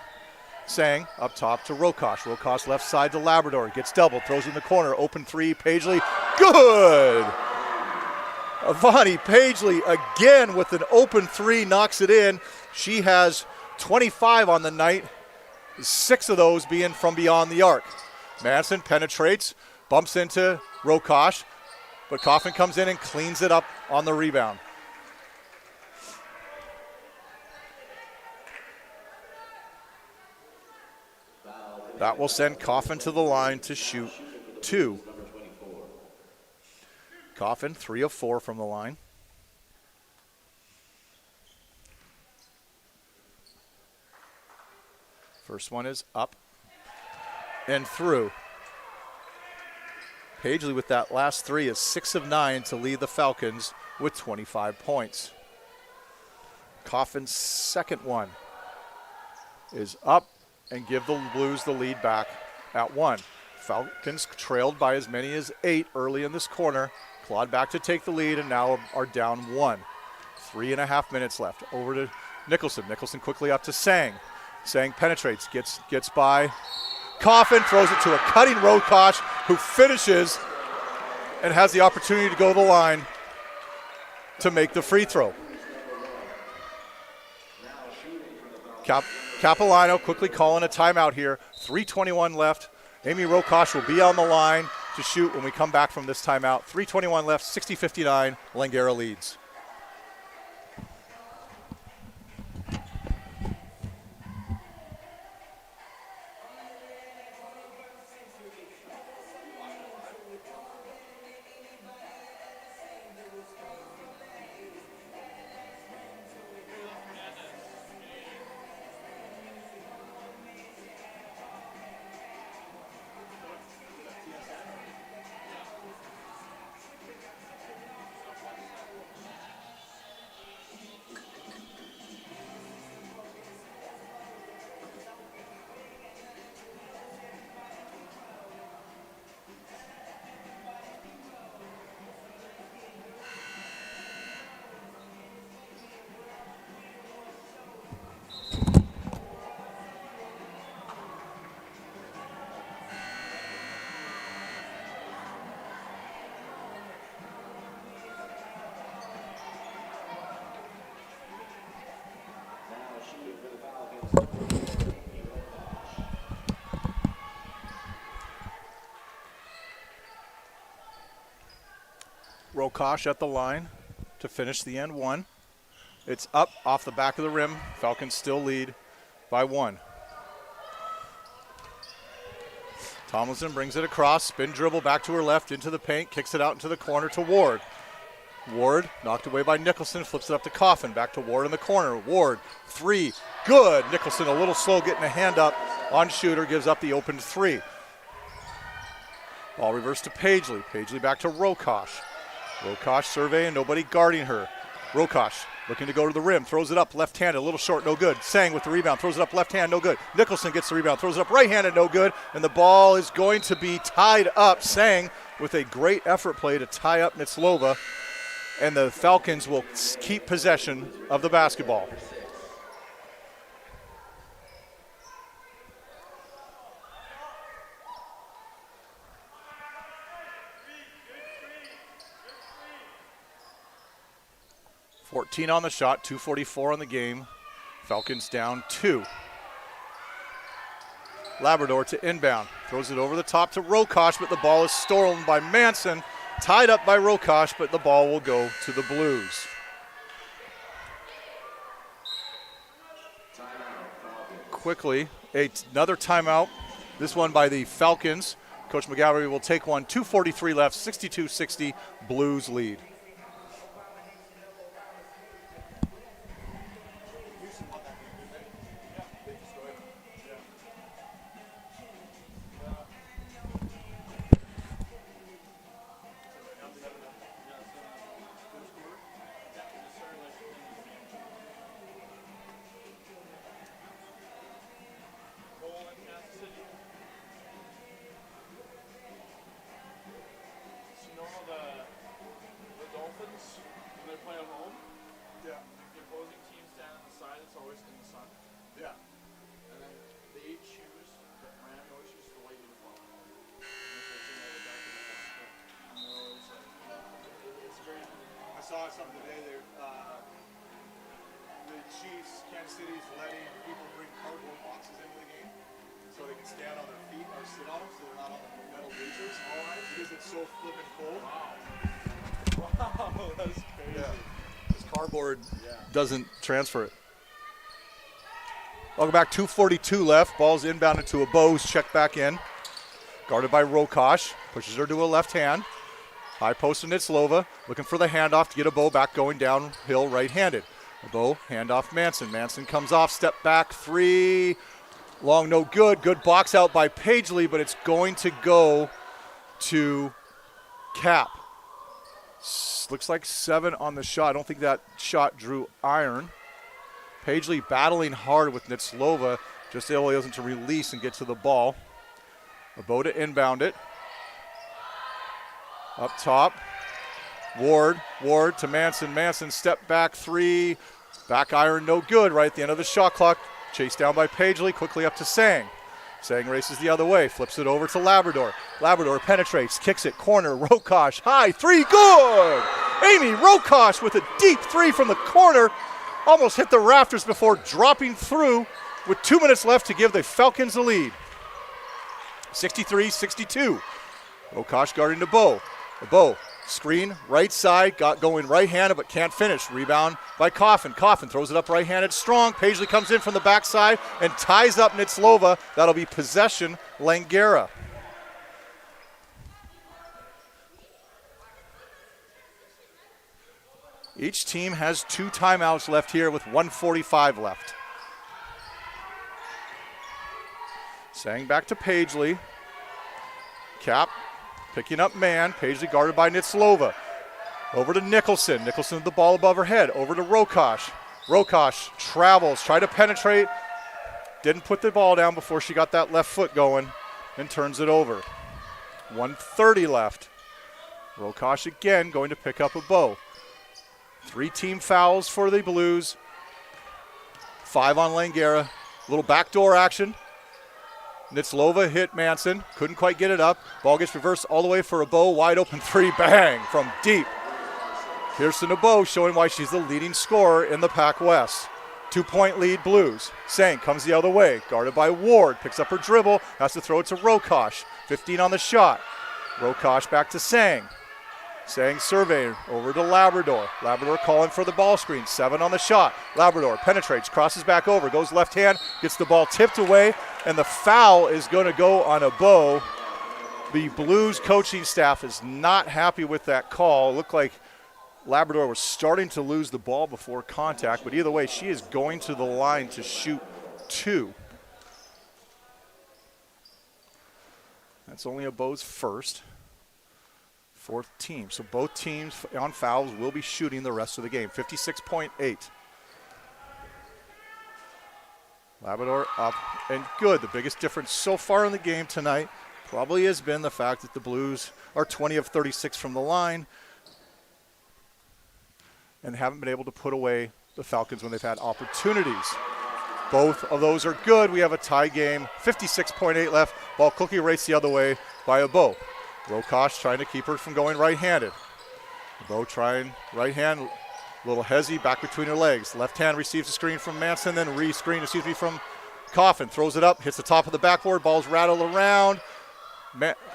Sang up top to Rokosh. Rokosh left side to Labrador. Gets doubled, throws in the corner. Open three, Pagely. Good! Avani Pagely again with an open three, knocks it in. She has 25 on the night, 6 of those being from beyond the arc. Manson penetrates, bumps into Rokosh, but Coffin comes in and cleans it up on the rebound. That will send Coffin to the line to shoot 2. Coffin, 3 of 4 from the line. First one is up and through. Pagely with that last 3 is 6 of 9 to lead the Falcons with 25 points. Coffin's second one is up and give the Blues the lead back at 1. Falcons trailed by as many as 8 early in this corner. Clawed back to take the lead and now are down 1. 3.5 minutes left. Over to Nicholson. Nicholson quickly up to Sang. Sang penetrates, gets by Coffin, throws it to a cutting Rokosh, who finishes and has the opportunity to go to the line to make the free throw. Capilano quickly calling a timeout here. 3:21 left. Amy Rokosh will be on the line to shoot when we come back from this timeout. 3:21 left, 60-59, Langara leads. Rokosh at the line to finish the end 1. It's up off the back of the rim. Falcons still lead by 1. Tomlinson brings it across, spin dribble back to her left into the paint, kicks it out into the corner to Ward. Ward knocked away by Nicholson, flips it up to Coffin, back to Ward in the corner. Ward, 3, good. Nicholson a little slow getting a hand up on shooter, gives up the open 3. Ball reversed to Pagely. Pagely back to Rokosh. Rokosh surveying, nobody guarding her. Rokosh looking to go to the rim, throws it up left-handed, a little short, no good. Sang with the rebound, throws it up left hand, no good. Nicholson gets the rebound, throws it up right-handed, no good. And the ball is going to be tied up. Sang with a great effort play to tie up Nitzlova. And the Falcons will keep possession of the basketball. .14 on the shot, 2:44 on the game. Falcons down 2. Labrador to inbound. Throws it over the top to Rokosh, but the ball is stolen by Manson. Tied up by Rokosh, but the ball will go to the Blues. Quickly, another timeout. This one by the Falcons. Coach McGarry will take one. 2:43 left, 62-60, Blues lead. games, when they play at home, Yeah. the opposing team stand on the side that's always in the sun. Yeah. And then they choose, Miami always chooses the white uniform. And so it's in the dark uniform. And they're always like, it's crazy. I saw something today. The Chiefs, Kansas City's letting people bring cardboard boxes into the game so they can stand on their feet or sit on them so they're not on the metal bleachers. Because it's so flippin' cold. Wow, that's crazy. Yeah. This cardboard doesn't transfer it. Welcome back. 2:42 left. Ball's inbounded to a Bose. Checked back in. Guarded by Rokosh. Pushes her to a left hand. High post to Nitzlova. Looking for the handoff to get a bow back going downhill right-handed. A bow, handoff Manson. Manson comes off. Step back. Three. Long, no good. Good box out by Pagely, but it's going to go to Cap. Looks like 7 on the shot. I don't think that shot drew iron. Pagely battling hard with Nitzlova. Just able to release and get to the ball. A bow to inbound it. Up top. Ward to Manson. Manson step back 3. Back iron no good right at the end of the shot clock. Chased down by Pagely. Quickly up to Sang. Sang races the other way. Flips it over to Labrador. Labrador penetrates. Kicks it. Corner. Rokosh. High. 3. Good! Amy Rokosh with a deep 3 from the corner. Almost hit the rafters before dropping through with 2 minutes left to give the Falcons the lead. 63-62. Rokosh guarding the Bow. The Bow. Screen, right side, got going right-handed but can't finish. Rebound by Coffin. Coffin throws it up right-handed strong. Pagely comes in from the backside and ties up Nitzlova. That'll be possession, Langara. Each team has 2 timeouts left here with 1:45 left. Sang back to Pagely. Cap picking up man. Pagely guarded by Nitzlova. Over to Nicholson. Nicholson with the ball above her head. Over to Rokosh. Rokosh travels, tried to penetrate. Didn't put the ball down before she got that left foot going and turns it over. 1:30 left. Rokosh again going to pick up a bow. 3 team fouls for the Blues. 5 on Langara. Little backdoor action. Nitzlova hit Manson. Couldn't quite get it up. Ball gets reversed all the way for a bow. Wide open 3. Bang from deep. Kirsten Abo showing why she's the leading scorer in the PACWEST. 2-point lead Blues. Sang comes the other way. Guarded by Ward. Picks up her dribble. Has to throw it to Rokosh. 15 on the shot. Rokosh back to Sang. Sang surveying over to Labrador. Labrador calling for the ball screen. 7 on the shot. Labrador penetrates, crosses back over, goes left hand, gets the ball tipped away, and the foul is going to go on a Bow. The Blues coaching staff is not happy with that call. It looked like Labrador was starting to lose the ball before contact, but either way, she is going to the line to shoot 2. That's only a Bow's first. 4th team. So both teams on fouls will be shooting the rest of the game. 56.8. Labrador up and good. The biggest difference so far in the game tonight probably has been the fact that the Blues are 20 of 36 from the line and haven't been able to put away the Falcons when they've had opportunities. Both of those are good. We have a tie game. 56.8 left. Ball quickly raced the other way by a Bow. Rokosh trying to keep her from going right-handed. Bow trying right hand, a little hezzy back between her legs. Left hand receives a screen from Manson, then re-screen, from Coffin. Throws it up, hits the top of the backboard, balls rattle around.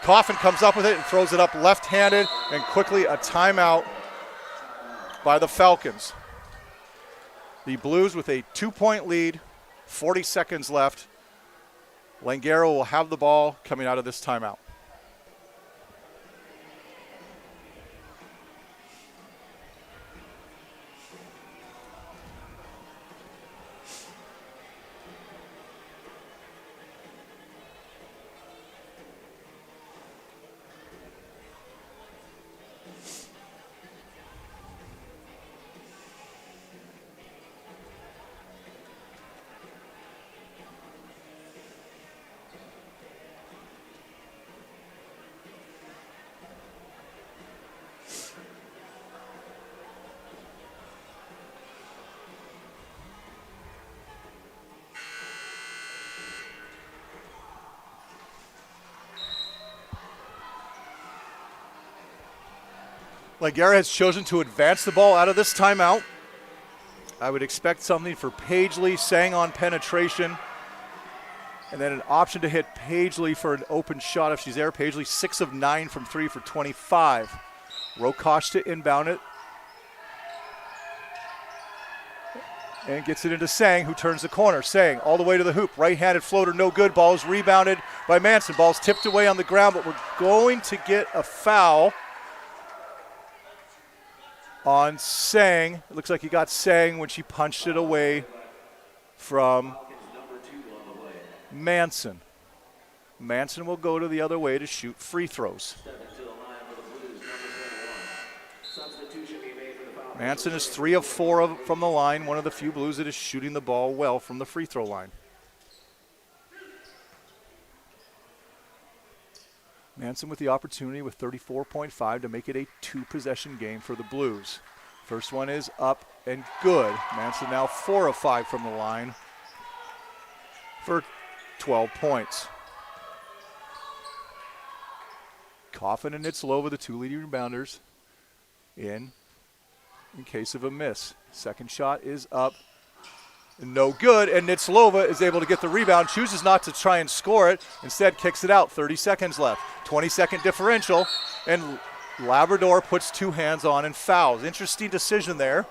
Coffin comes up with it and throws it up left-handed, and quickly a timeout by the Falcons. The Blues with a 2-point lead, 40 seconds left. Langara will have the ball coming out of this timeout. Langara has chosen to advance the ball out of this timeout. I would expect something for Pagely, Sang on penetration, and then an option to hit Pagely for an open shot if she's there. Pagely 6 of 9 from 3 for 25. Rokosh to inbound it. And gets it into Sang, who turns the corner. Sang all the way to the hoop. Right-handed floater, no good. Ball is rebounded by Manson. Ball's tipped away on the ground, but we're going to get a foul on Sang. It looks like he got Sang when she punched it away from Manson. Manson will go to the other way to shoot free throws. Manson is 3 of 4 from the line, one of the few Blues that is shooting the ball well from the free throw line. Manson with the opportunity with 34.5 to make it a 2-possession game for the Blues. First one is up and good. Manson now 4 of 5 from the line for 12 points. Coffin and Nitzlova, the 2 leading rebounders, in case of a miss. Second shot is up. No good, and Nitzlova is able to get the rebound, chooses not to try and score it, instead kicks it out. 30 seconds left. 20-second differential, and Labrador puts 2 hands on and fouls. Interesting decision there.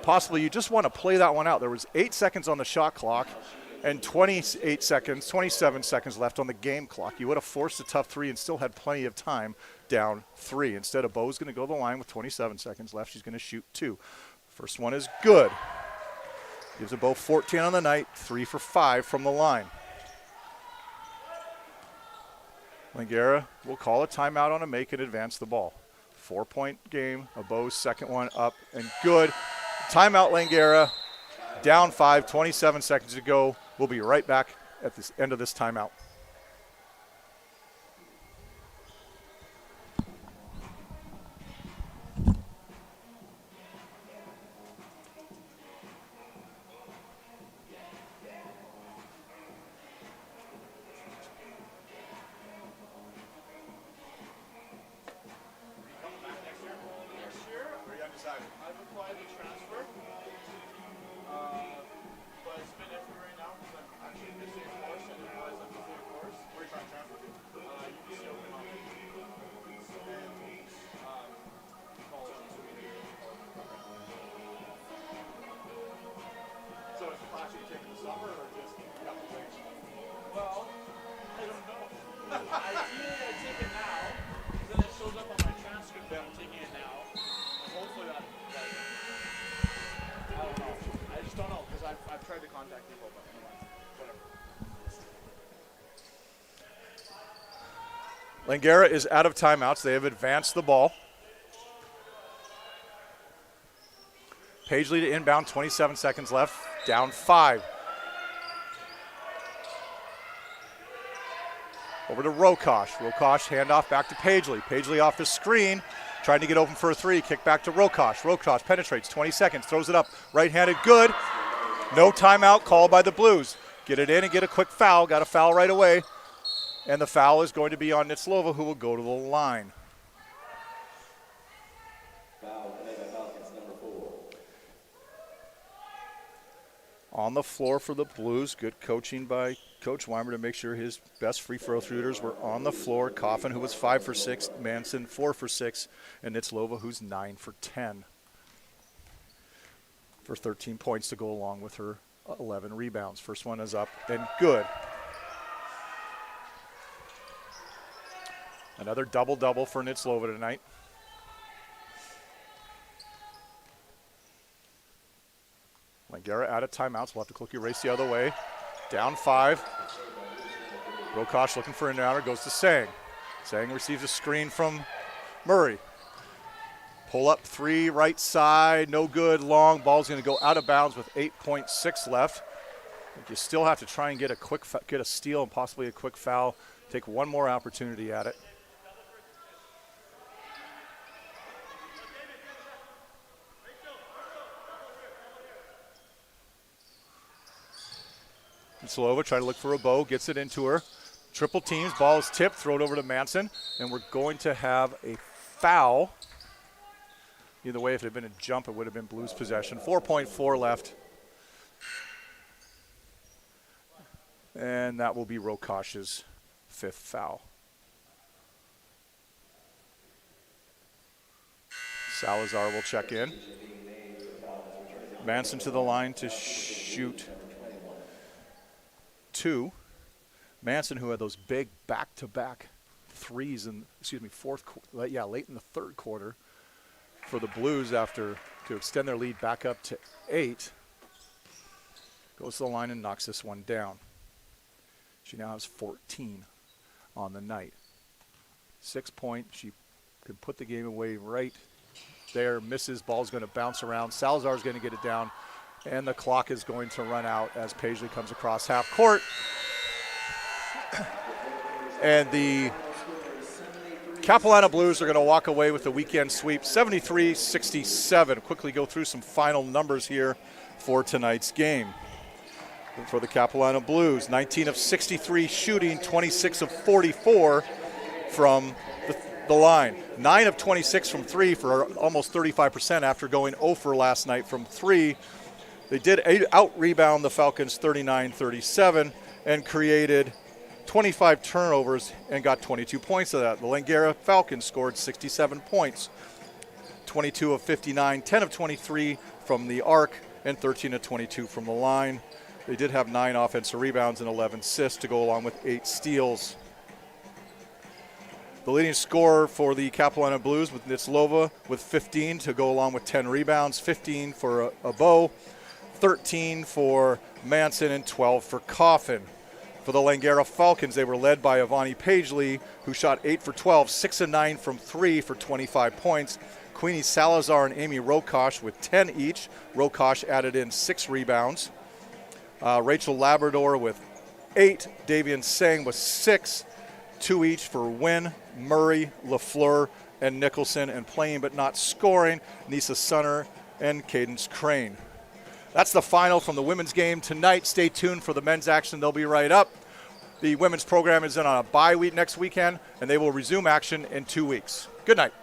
Possibly you just want to play that one out. There was 8 seconds on the shot clock and 27 seconds left on the game clock. You would have forced a tough 3 and still had plenty of time down 3. Instead, Bo's going to go to the line with 27 seconds left. She's going to shoot 2. First one is good. Gives Bo 14 on the night, 3 for 5 from the line. Langara will call a timeout on a make and advance the ball. 4-point game. Bo's second one up and good. Timeout, Langara. Down 5, 27 seconds to go. We'll be right back at the end of this timeout. Langara is out of timeouts. They have advanced the ball. Pagely to inbound, 27 seconds left, down 5. Over to Rokosh. Rokosh handoff back to Pagely. Pagely off the screen, trying to get open for a 3. Kick back to Rokosh. Rokosh penetrates, 20 seconds, throws it up. Right-handed, good. No timeout called by the Blues. Get it in and get a quick foul. Got a foul right away. And the foul is going to be on Nitzlova, who will go to the line. Foul, Falcons, number 4. On the floor for the Blues. Good coaching by Coach Weimer to make sure his best free throw shooters were on the floor. Coffin, who was 5 for 6. Manson, 4 for 6. And Nitzlova, who's 9 for 10. For 13 points to go along with her 11 rebounds. First one is up and good. Another double-double for Nitzlova tonight. Langara out of timeouts. We'll have to quickly race the other way. Down 5. Rokosh looking for an outer, goes to Sang. Sang receives a screen from Murray. Pull up 3, right side, no good, long. Ball's going to go out of bounds with 8.6 left. You still have to try and get a steal and possibly a quick foul. Take one more opportunity at it. Nitzlova trying to look for a Bo, gets it into her. Triple teams, ball is tipped, throw it over to Manson, and we're going to have a foul Either way, if it had been a jump, it would have been Blues possession. 4.4 left. And that will be Rokosh's 5th foul. Salazar will check in. Manson to the line to shoot 2. Manson, who had those big back-to-back threes in, late in the third quarter for the Blues to extend their lead back up to 8. Goes to the line and knocks this one down. She now has 14 on the night. 6 point. She can put the game away right there. Misses. Ball's going to bounce around. Salazar's going to get it down. And the clock is going to run out as Paisley comes across half court. And the Capilano Blues are going to walk away with the weekend sweep, 73-67. Quickly go through some final numbers here for tonight's game. For the Capilano Blues, 19 of 63 shooting, 26 of 44 from the line. 9 of 26 from 3 for almost 35% after going 0 for last night from 3. They did out-rebound the Falcons 39-37 and created 25 turnovers and got 22 points of that. The Langara Falcons scored 67 points, 22 of 59, 10 of 23 from the arc, and 13 of 22 from the line. They did have 9 offensive rebounds and 11 assists to go along with 8 steals. The leading scorer for the Capilano Blues with Nitzlova with 15 to go along with 10 rebounds, 15 for Abo, 13 for Manson, and 12 for Coffin. For the Langara Falcons, they were led by Ivani Paisley, who shot 8 for 12, 6 and 9 from 3 for 25 points. Queenie Salazar and Amy Rokosh with 10 each. Rokosh added in 6 rebounds. Rachel Labrador with 8. Davian Sang with 6. 2 each for Wynn, Murray, LaFleur, and Nicholson. And playing but not scoring, Nisa Sunner and Cadence Crane. That's the final from the women's game tonight. Stay tuned for the men's action. They'll be right up. The women's program is in on a bye week next weekend, and they will resume action in 2 weeks. Good night.